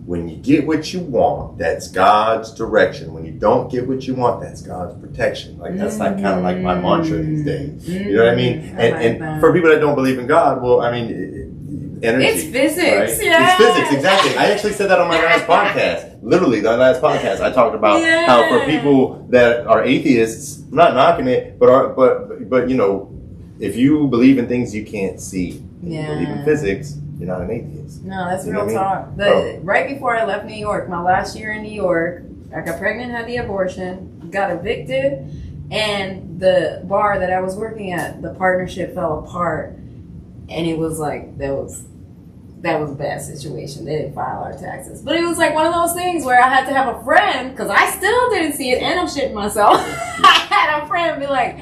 E: when you get what you want, that's God's direction. When you don't get what you want, that's God's protection. Like that's like kind of like my mantra these days. You know what I mean? And for people that don't believe in God, well, I mean, energy.
D: It's physics.
E: Right?
D: Yeah.
E: It's physics, exactly. I actually said that on my last podcast. Literally, the last podcast, I talked about how for people that are atheists, I'm not knocking it, but if you believe in things you can't see, and you believe in physics, you're not an atheist.
D: No, that's real talk. Right before I left New York, my last year in New York, I got pregnant, had the abortion, got evicted, and the bar that I was working at, the partnership fell apart, and it was like that was a bad situation. They didn't file our taxes, but it was like one of those things where I had to have a friend because I still didn't see it, and I'm shitting myself. I had a friend be like,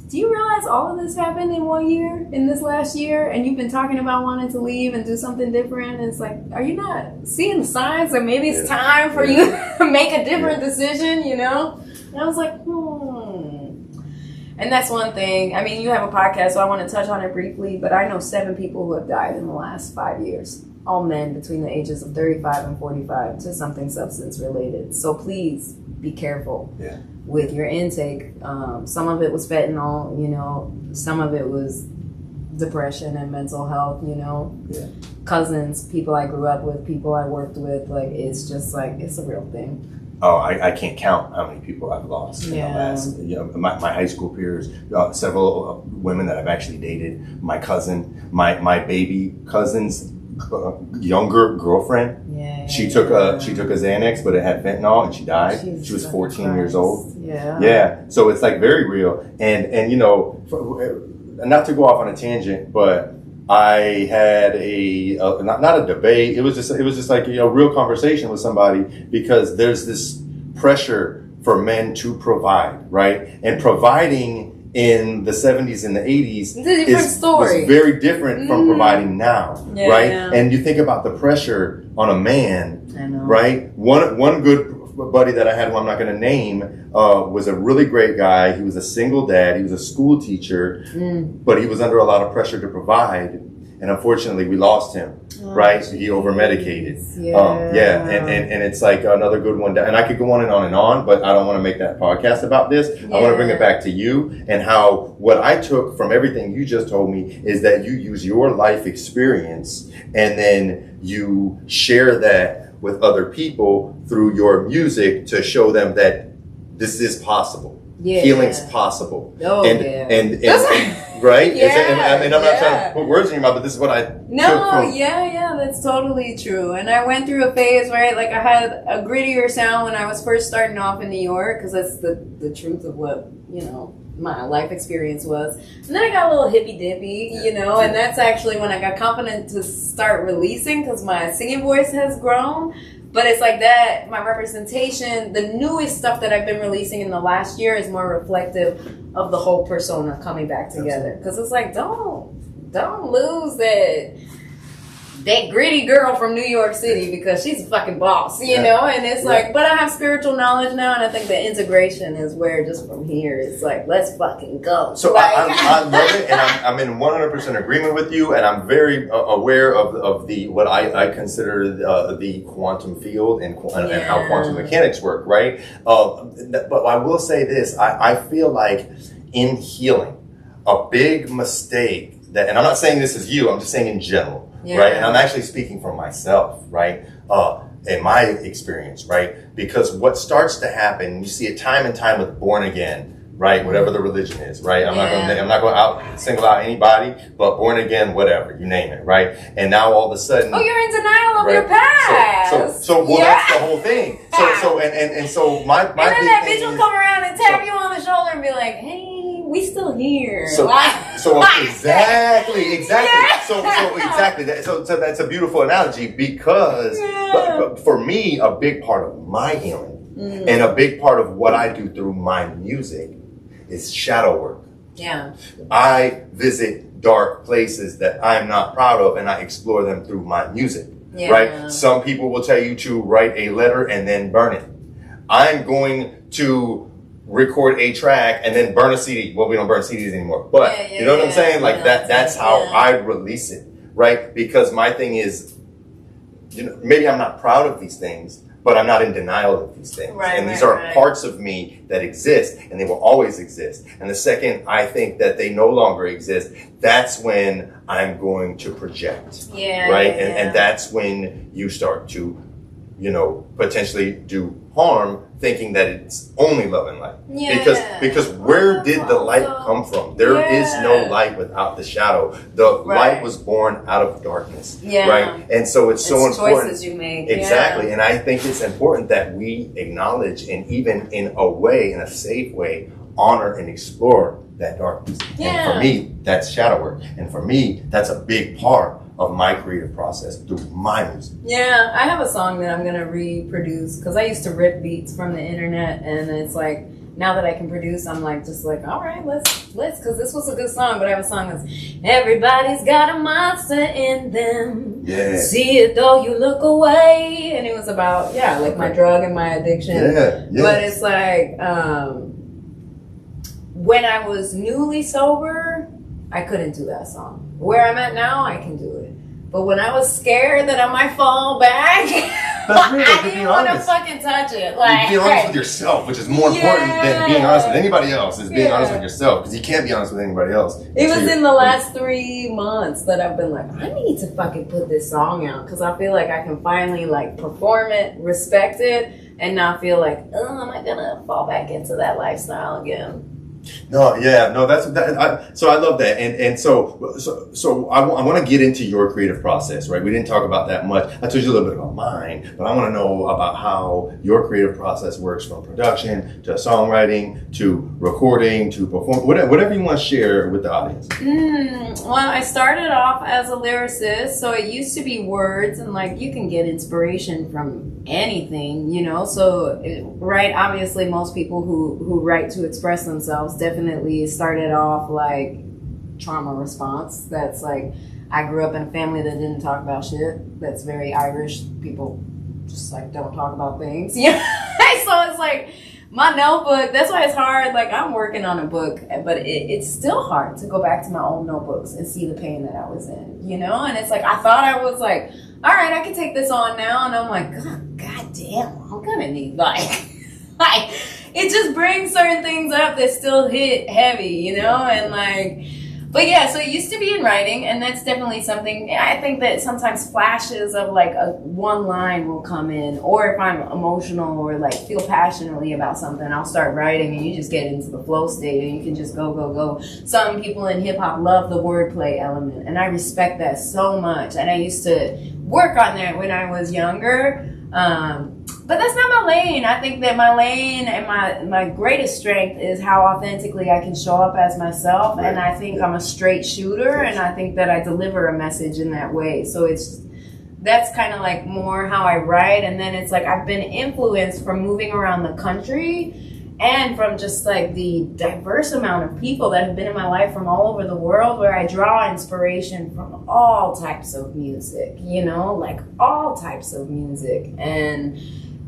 D: do you realize all of this happened in 1 year, in this last year, and you've been talking about wanting to leave and do something different? And it's like, are you not seeing the signs that maybe it's time for you to make a different decision, And I was like, And that's one thing. I mean, you have a podcast, so I want to touch on it briefly, but I know 7 people who have died in the last 5 years. All men between the ages of 35 and 45 to something substance related. So please be careful. Yeah. With your intake. Some of it was fentanyl, some of it was depression and mental health, cousins, people I grew up with, people I worked with, like, it's just like, it's a real thing.
E: Oh, I can't count how many people I've lost in the last, my high school peers, several women that I've actually dated, my cousin, my baby cousin's younger girlfriend. She took a Xanax, but it had fentanyl, and she died. She was 14 years old. Yeah. So it's like very real. And not to go off on a tangent, but I had not a debate. It was just like a real conversation with somebody, because there's this pressure for men to provide, right? And providing in the 70s and the 80s was very different from providing now, right? Yeah. And you think about the pressure on a man, right? One good buddy that I had, who I'm not going to name, was a really great guy. He was a single dad. He was a school teacher, but he was under a lot of pressure to provide. And unfortunately, we lost him, right? He over-medicated. And it's like another good one. And I could go on, but I don't want to make that podcast about this. I want to bring it back to you, and how what I took from everything you just told me is that you use your life experience and then you share that with other people through your music to show them that this is possible. Healing's possible. And right? I'm not trying to put words in your mouth, but this is what I took from.
D: That's totally true. And I went through a phase where I had a grittier sound when I was first starting off in New York, because that's the truth of what, my life experience was. And then I got a little hippy-dippy, and that's actually when I got confident to start releasing, because my singing voice has grown. But it's like that, my representation, the newest stuff that I've been releasing in the last year is more reflective of the whole persona coming back together. Because it's like, don't lose that gritty girl from New York City, because she's a fucking boss, And it's like, but I have spiritual knowledge now, and I think the integration is where just from here, it's like, let's fucking go.
E: So I love it, and I'm in 100% agreement with you, and I'm very aware of the what I consider the quantum field and how quantum mechanics work, right? But I will say this, I feel like in healing, a big mistake that, and I'm not saying this is you, I'm just saying in general, right? And I'm actually speaking for myself, right? In my experience, right? Because what starts to happen, you see it time and time with born again right? Whatever the religion is, right? I'm not
D: Yeah.
E: going to single out anybody, but born again, whatever, you name it, right? And now all of a sudden,
D: Oh, you're in denial of
E: right?
D: your past.
E: So well, that's the whole thing. So my
D: and then that
E: big
D: bitch
E: thing
D: will
E: is-
D: come around and tap you on the shoulder and be like, "Hey, we still here."
E: So exactly.
D: Yeah.
E: So exactly. So that's a beautiful analogy because, but for me, a big part of my healing and a big part of what I do through my music is shadow work.
D: Yeah.
E: I visit dark places that I'm not proud of, and I explore them through my music.
D: Yeah.
E: Right? Some people will tell you to write a letter and then burn it. I'm going to record a track and then burn a CD. Well, we don't burn CDs anymore, but you know what I'm saying? Like that's how I release it, right? Because my thing is, maybe I'm not proud of these things, but I'm not in denial of these things.
D: Right,
E: and these
D: right,
E: are
D: right.
E: parts of me that exist, and they will always exist. And the second I think that they no longer exist, that's when I'm going to project.
D: Yeah.
E: Right?
D: Yeah.
E: And that's when you start to, potentially do harm, thinking that it's only love and light.
D: Yeah.
E: Because where did the light come from? There is no light without the shadow. The light was born out of darkness.
D: Yeah.
E: Right? And so it's so important.
D: Choices you make.
E: Exactly.
D: Yeah.
E: And I think it's important that we acknowledge and even in a safe way, honor and explore that darkness.
D: Yeah.
E: And for me, that's shadow work. And for me, that's a big part of my creative process through my music.
D: Yeah, I have a song that I'm gonna reproduce because I used to rip beats from the internet, and it's like now that I can produce, I'm like all right, let's because this was a good song. But I have a song that's everybody's got a monster in them.
E: Yeah.
D: See it though you look away, and it was about like my drug and my addiction.
E: Yeah. Yes.
D: But it's like when I was newly sober, I couldn't do that song. Where I'm at now, I can do it. But when I was scared that I might fall back,
E: That's real,
D: I
E: to be
D: didn't want to
E: honest.
D: fucking touch it. Like,
E: Be honest with yourself, which is more important than being honest with anybody else, is being
D: Yeah.
E: honest with yourself, because you can't be honest with anybody else.
D: It was in the last 3 months that I've been like, I need to fucking put this song out because I feel like I can finally like perform it, respect it, and not feel like, oh, am I gonna fall back into that lifestyle again?
E: So I love that, and so I want to get into your creative process, right? We didn't talk about that much. I told you a little bit about mine, but I want to know about how your creative process works, from production to songwriting to recording to perform, whatever you want to share with the audience.
D: Well, I started off as a lyricist, so it used to be words, and like you can get inspiration from anything, So, obviously, most people who write to express themselves definitely started off like trauma response. That's like, I grew up in a family that didn't talk about shit. That's very Irish. People just like don't talk about things. So it's like my notebook. That's why it's hard. Like I'm working on a book, but it's still hard to go back to my old notebooks and see the pain that I was in. And it's like I thought I was like, all right, I can take this on now, and I'm like, God damn, I'm gonna need like it just brings certain things up that still hit heavy, and like, but yeah, so it used to be in writing, and that's definitely something. I think that sometimes flashes of like one line will come in, or if I'm emotional or like feel passionately about something, I'll start writing, and you just get into the flow state, and you can just go. Some people in hip hop love the wordplay element, and I respect that so much, and I used to work on that when I was younger. But that's not my lane. I think that my lane and my greatest strength is how authentically I can show up as myself. And I think I'm a straight shooter, and I think that I deliver a message in that way. So that's kind of like more how I write. And then it's like I've been influenced from moving around the country and from just like the diverse amount of people that have been in my life from all over the world, where I draw inspiration from all types of music, like all types of music. And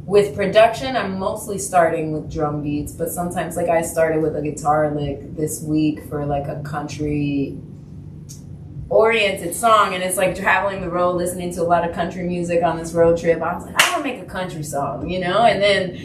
D: with production, I'm mostly starting with drum beats, but sometimes like I started with a guitar lick this week for like a country oriented song, and it's like traveling the road, listening to a lot of country music on this road trip. I was like, I want to make a country song, and then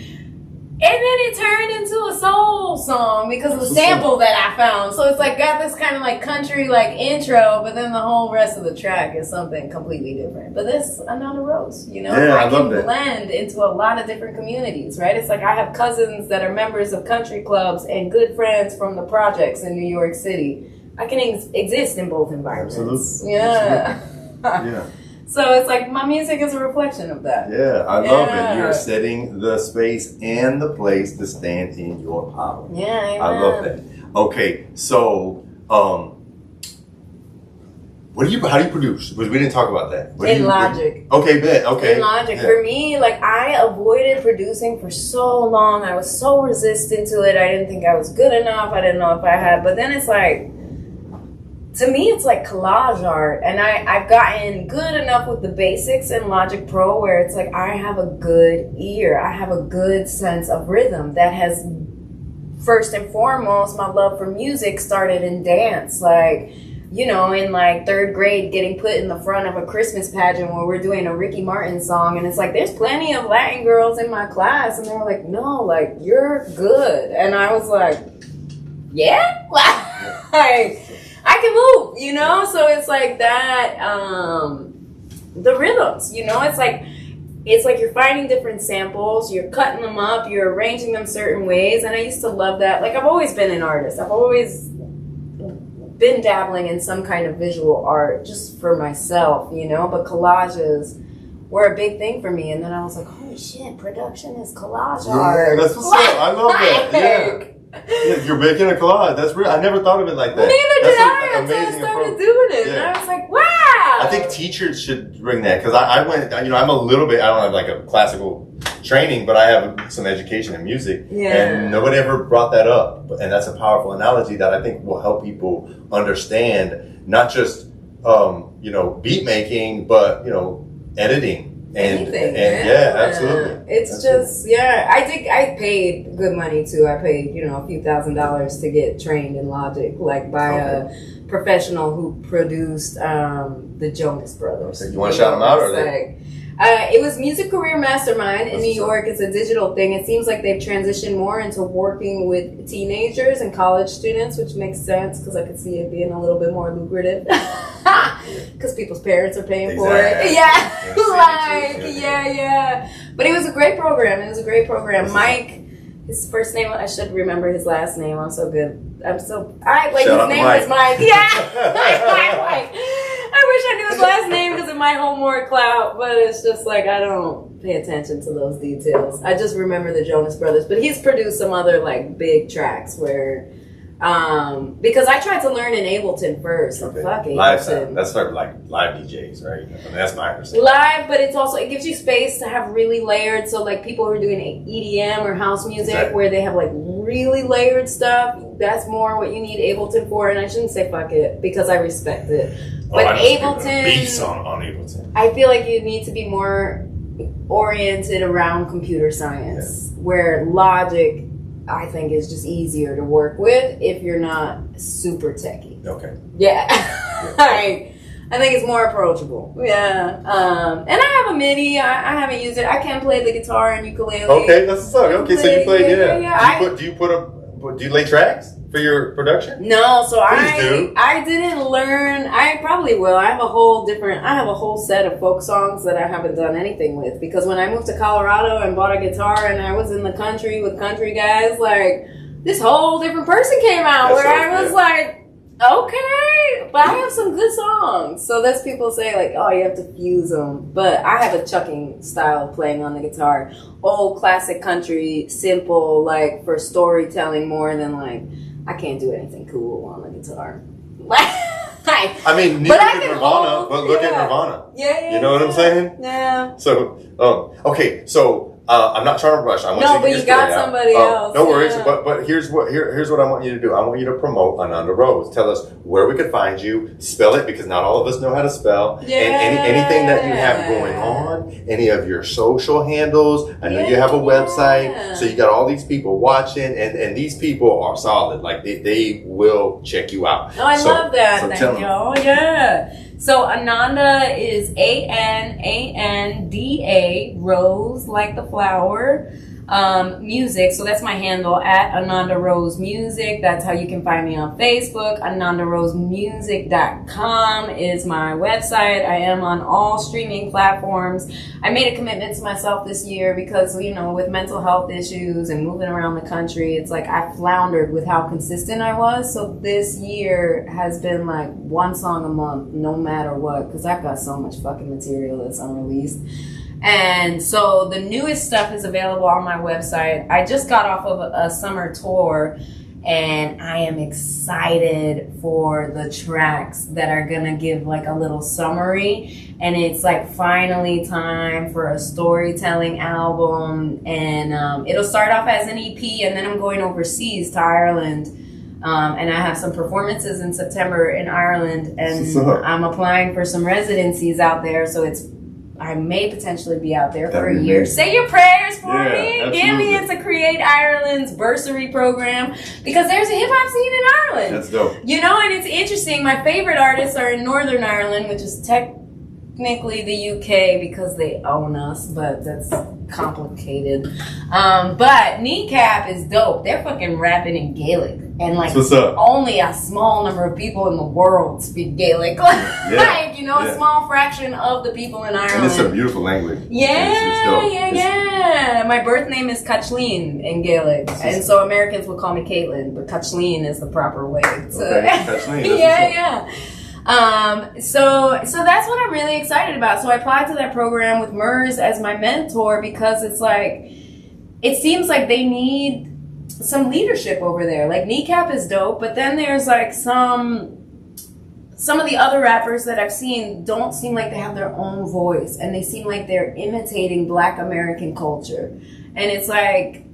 D: then it turned into a soul song because of the sample that I found. So it's like got this kind of like country like intro, but then the whole rest of the track is something completely different. But this Ananda Rose, you know, I can blend into a lot of different communities, right? It's like I have cousins that are members of country clubs and good friends from the projects in New York City. I can exist in both environments.
E: Absolutely.
D: Yeah.
E: Absolutely. Yeah.
D: So it's like my music is a reflection of that.
E: Yeah, I love it. You're setting the space and the place to stand in your power.
D: Yeah, amen.
E: I love that. Okay, so how do you produce? Because we didn't talk about that.
D: In Logic.
E: Okay, bet. Okay.
D: In Logic. For me, like I avoided producing for so long. I was so resistant to it. I didn't think I was good enough. I didn't know if I had. But then it's like, to me, it's like collage art, and I've gotten good enough with the basics in Logic Pro where it's like I have a good ear. I have a good sense of rhythm that has, first and foremost, my love for music started in dance. Like, you know, in like third grade, getting put in the front of a Christmas pageant where we're doing a Ricky Martin song, and it's like there's plenty of Latin girls in my class, and they were like, no, like you're good. And I was like, yeah? Like, I can move, you know? So it's like that, the rhythms, you know? It's like you're finding different samples, you're cutting them up, you're arranging them certain ways. And I used to love that. Like, I've always been an artist. I've always been dabbling in some kind of visual art just for myself, you know? But collages were a big thing for me. And then I was like, holy shit, production is collage art.
E: Yeah, that's what's up. I love that. Yeah. Yeah, you're making a collage. That's real. I never thought of it like that.
D: Neither did I until I started doing it. Yeah. And I was like, wow.
E: I think teachers should bring that because I went, you know, I'm a little bit, I don't have like a classical training, but I have some education in music. Yeah. And nobody ever brought that up. And that's a powerful analogy that I think will help people understand not just, you know, beat making, but, you know, editing.
D: Anything,
E: yeah, absolutely.
D: It's just, I paid good money too. I paid, you know, a few $1,000s to get trained in Logic, like by a professional who produced the Jonas Brothers.
E: Okay. You want to shout them out, or they?
D: It was Music Career Mastermind in New York. It's a digital thing. It seems like they've transitioned more into working with teenagers and college students, which makes sense because I could see it being a little bit more lucrative because people's parents are paying for it. Yeah, yeah. But it was a great program. Mike, his first name, I should remember his last name. I'm so good. His name was Mike. Yeah, Mike. I wish I knew his last name because it might hold more clout, but it's just like I don't pay attention to those details. I just remember the Jonas Brothers, but he's produced some other like big tracks where, because I tried to learn in Ableton first. And fuck Ableton.
E: Live sound. That's sort of like live DJs, right? I mean, that's my understanding.
D: Live, but it's also, it gives you space to have really layered. So like people who are doing EDM or house music where they have like really layered stuff, that's more what you need Ableton for. And I shouldn't say fuck it because I respect it. But Ableton,
E: beats on Ableton.
D: I feel like you need to be more oriented around computer science, where Logic, I think, is just easier to work with if you're not super techy.
E: Okay.
D: Yeah. I think it's more approachable. Yeah. And I have a MIDI. I haven't used it. I can play the guitar and ukulele.
E: Okay, that's what's up. Okay, so you play, Do you lay tracks for your production?
D: No, so I didn't learn. I probably will. I have a whole set of folk songs that I haven't done anything with because when I moved to Colorado and bought a guitar and I was in the country with country guys, like this whole different person came out where I was like, okay, but I have some good songs. So that's people say like, oh, you have to fuse them. But I have a chucking style of playing on the guitar. Old classic country, simple, like for storytelling more than like, I can't do anything cool on the guitar.
E: I mean, neither did Nirvana, but look at Nirvana.
D: Yeah.
E: You know what I'm saying?
D: Yeah.
E: So, okay, so I'm not trying to rush. I want
D: but you got somebody else.
E: No worries. But here's what I want you to do. I want you to promote Ananda Rose. Tell us where we could find you. Spell it because not all of us know how to spell.
D: Yeah.
E: And anything that you have going on, any of your social handles. I know you have a website, so you got all these people watching, and these people are solid. Like they will check you out.
D: Oh, I love that. Thank you. Oh, yeah. So Ananda is ANANDA, Rose like the flower. music. So that's my handle at Ananda Rose Music. That's how you can find me on Facebook. AnandaRoseMusic.com is my website. I am on all streaming platforms. I made a commitment to myself this year because, you know, with mental health issues and moving around the country, it's like I floundered with how consistent I was. So this year has been like one song a month, no matter what, because I've got so much fucking material that's unreleased. And so the newest stuff is available on my website. I just got off of a summer tour, and I am excited for the tracks that are gonna give like a little summary. And it's like finally time for a storytelling album. And it'll start off as an EP, and then I'm going overseas to Ireland. And I have some performances in September in Ireland, and I'm applying for some residencies out there. So I may potentially be out there for a year.
E: Amazing.
D: Say your prayers for me.
E: Absolutely.
D: Get me into Create Ireland's bursary program, because there's a hip hop scene in Ireland.
E: That's dope.
D: You know, and it's interesting. My favorite artists are in Northern Ireland, which is technically the UK because they own us, but that's complicated. But Kneecap is dope. They're fucking rapping in Gaelic. And like only a small number of people in the world speak Gaelic. Like, you know, a small fraction of the people in Ireland.
E: And it's a beautiful language.
D: Yeah. My birth name is Caitlin in Gaelic. And so Americans will call me Caitlin, but Caitlin is the proper way to
E: Caitlin.
D: So that's what I'm really excited about. So I applied to that program with Murs as my mentor because it's like, it seems like they need some leadership over there. Like Kneecap is dope, but then there's like some of the other rappers that I've seen don't seem like they have their own voice, and they seem like they're imitating Black American culture. And it's like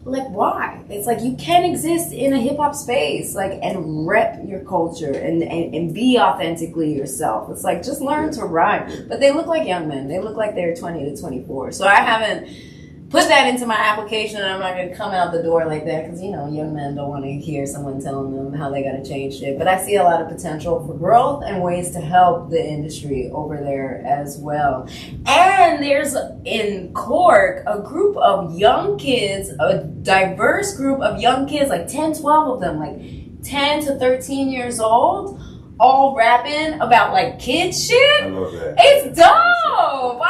D: why? It's like you can exist in a hip hop space, like, and rep your culture and be authentically yourself. It's like, just learn to rhyme. But they look like young men. They look like they're 20 to 24. So I haven't put that into my application, and I'm not going to come out the door like that because, you know, young men don't want to hear someone telling them how they got to change shit. But I see a lot of potential for growth and ways to help the industry over there as well. And there's in Cork a group of young kids, a diverse group of young kids, like 10, 12 of them, like 10 to 13 years old, all rapping about like kid shit.
E: I love that.
D: It's dope.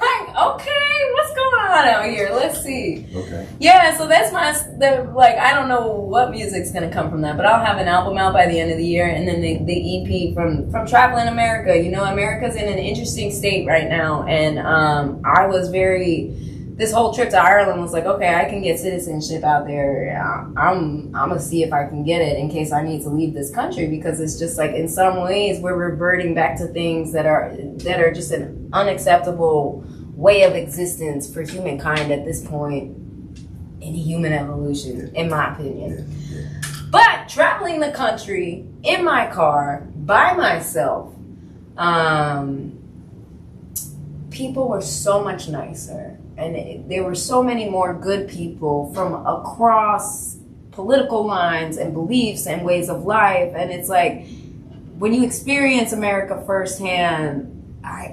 D: Like, okay, what's going on out here? Let's see.
E: Okay.
D: Yeah, so that's I don't know what music's gonna come from that, but I'll have an album out by the end of the year, and then the EP from Traveling America. You know, America's in an interesting state right now, and this whole trip to Ireland was like, okay, I can get citizenship out there. I'm gonna see if I can get it in case I need to leave this country, because it's just like, in some ways we're reverting back to things that are just an unacceptable way of existence for humankind at this point in human evolution, in my opinion. But traveling the country in my car by myself, people were so much nicer. And there were so many more good people from across political lines and beliefs and ways of life. And it's like, when you experience America firsthand,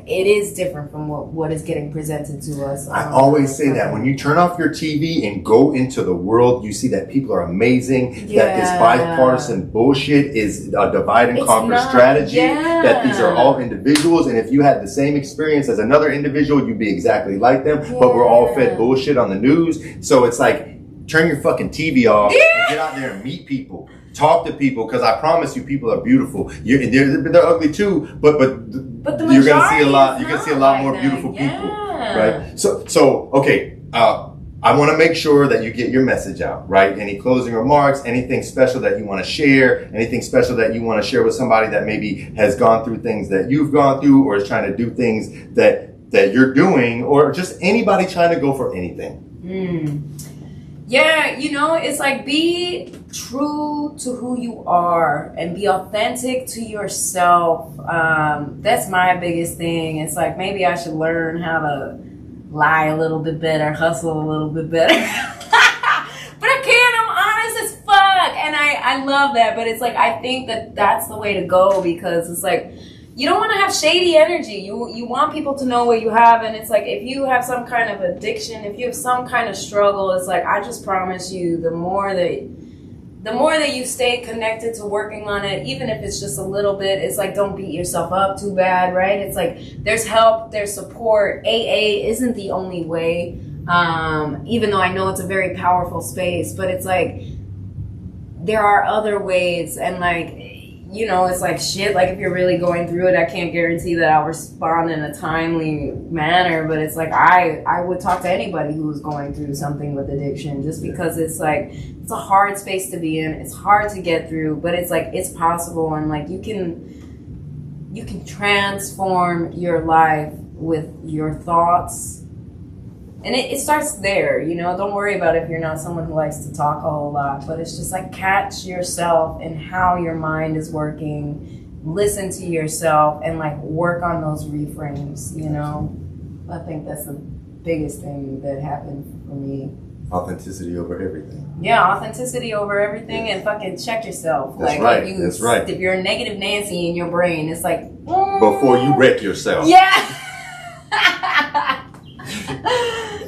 D: it is different from what is getting presented to us.
E: I always say that when you turn off your TV and go into the world, you see that people are amazing, that this bipartisan bullshit is a divide and conquer strategy, that these are all individuals, and if you had the same experience as another individual, you'd be exactly like them, but we're all fed bullshit on the news. So it's like, turn your fucking TV off and get out there and meet people. Talk to people, because I promise you, people are beautiful. They're ugly too, but you're gonna see a lot. You're gonna see a lot more beautiful people, right? So okay. I want to make sure that you get your message out, right? Any closing remarks? Anything special that you want to share? Anything special that you want to share with somebody that maybe has gone through things that you've gone through, or is trying to do things that you're doing, or just anybody trying to go for anything?
D: Yeah, you know, it's like, be true to who you are and be authentic to yourself. That's my biggest thing. It's like, maybe I should learn how to lie a little bit better, hustle a little bit better. But I can't, I'm honest as fuck. And I love that. But it's like, I think that that's the way to go, because it's like, you don't want to have shady energy. You want people to know what you have, and it's like if you have some kind of addiction, if you have some kind of struggle, it's like I just promise you, the more that you stay connected to working on it, even if it's just a little bit, it's like don't beat yourself up too bad, right? It's like there's help, there's support. AA isn't the only way, even though I know it's a very powerful space, but it's like there are other ways, and like, you know, it's like shit, like if you're really going through it, I can't guarantee that I'll respond in a timely manner, but it's like I would talk to anybody who's going through something with addiction, just because it's like it's a hard space to be in, it's hard to get through, but it's like it's possible, and like you can transform your life with your thoughts. And it starts there, you know. Don't worry about if you're not someone who likes to talk a whole lot, but it's just like catch yourself and how your mind is working, listen to yourself, and like work on those reframes, you know. I think that's the biggest thing that happened for me.
E: Authenticity over everything.
D: Yeah, authenticity over everything, and fucking check yourself.
E: That's
D: like
E: right. That's right.
D: If you're a negative Nancy in your brain, it's like
E: before you wreck yourself.
D: Yeah.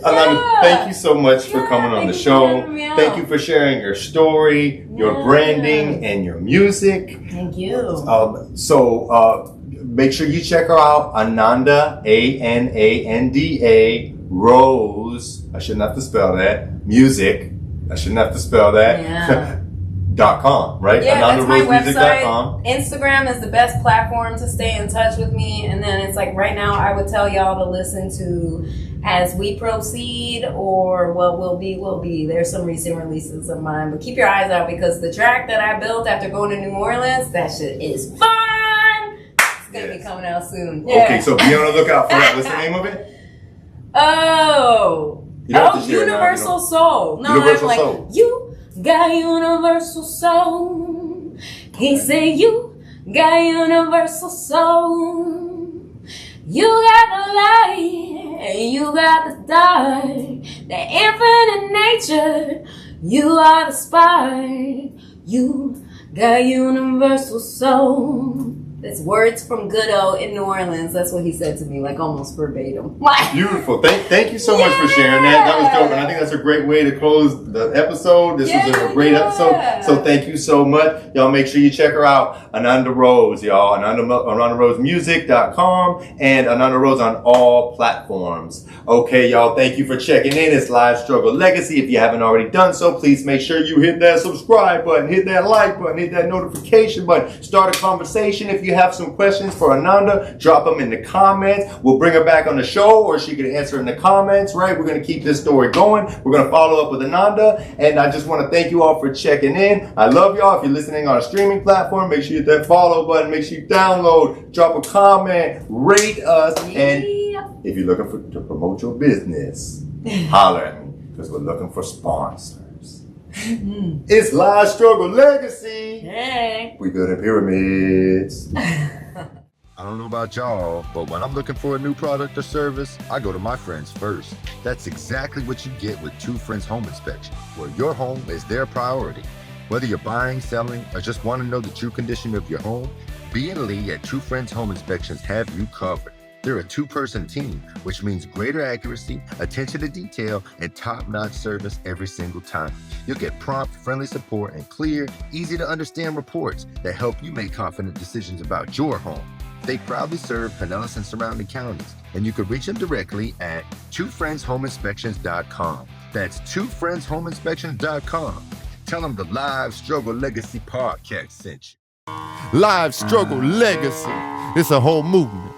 E: Ananda, thank you so much for coming on the show. Thank you for sharing your story, your branding, and your music.
D: Thank you.
E: Make sure you check her out, Ananda, Ananda, Rose. I shouldn't have to spell that. Music. I shouldn't have to spell that.
D: Yeah.
E: .com, right?
D: Yeah, that's my website.
E: AnandaRosemusic.com.
D: Instagram is the best platform to stay in touch with me. And then it's like right now I would tell y'all to listen to As We Proceed or What Will Be, Will Be. There's some recent releases of mine. But keep your eyes out, because the track that I built after going to New Orleans, that shit is fun! It's going to be coming out soon. Yeah.
E: Okay, so be on the lookout for that. What's the name of it?
D: Universal Soul. No,
E: Universal
D: I'm like,
E: Soul.
D: You got universal soul. He said you got universal soul. You got the light and you got the dark. The infinite nature. You are the spark. You got universal soul. That's words from Good-O in New Orleans. That's what he said to me, like almost verbatim.
E: Beautiful. Thank you so much for sharing that. That was dope. And I think that's a great way to close the episode. This was a great episode. So thank you so much. Y'all make sure you check her out. Ananda Rose, y'all. AnandaRosemusic.com and Ananda Rose on all platforms. Okay, y'all. Thank you for checking in. It's Live Struggle Legacy. If you haven't already done so, please make sure you hit that subscribe button, hit that like button, hit that notification button. Start a conversation. If you have some questions for Ananda, drop them in the comments. We'll bring her back on the show, or she can answer in the comments, right? We're going to keep this story going. We're going to follow up with Ananda, and I just want to thank you all for checking in. I love y'all. If you're listening on a streaming platform, make sure you hit that follow button. Make sure you download, drop a comment, rate us, and if you're looking to promote your business, holler at me, because we're looking for sponsors. It's Live Struggle Legacy.
D: Hey.
E: We build pyramids.
A: I don't know about y'all, but when I'm looking for a new product or service, I go to my friends first. That's exactly what you get with Two Friends Home Inspection, where your home is their priority. Whether you're buying, selling, or just want to know the true condition of your home, B and Lee at Two Friends Home Inspections have you covered. They're a two-person team, which means greater accuracy, attention to detail, and top-notch service every single time. You'll get prompt, friendly support and clear, easy-to-understand reports that help you make confident decisions about your home. They proudly serve Pinellas and surrounding counties, and you can reach them directly at twofriendshomeinspections.com. That's twofriendshomeinspections.com. Tell them the Live Struggle Legacy podcast sent you.
B: Live Struggle Legacy. It's a whole movement.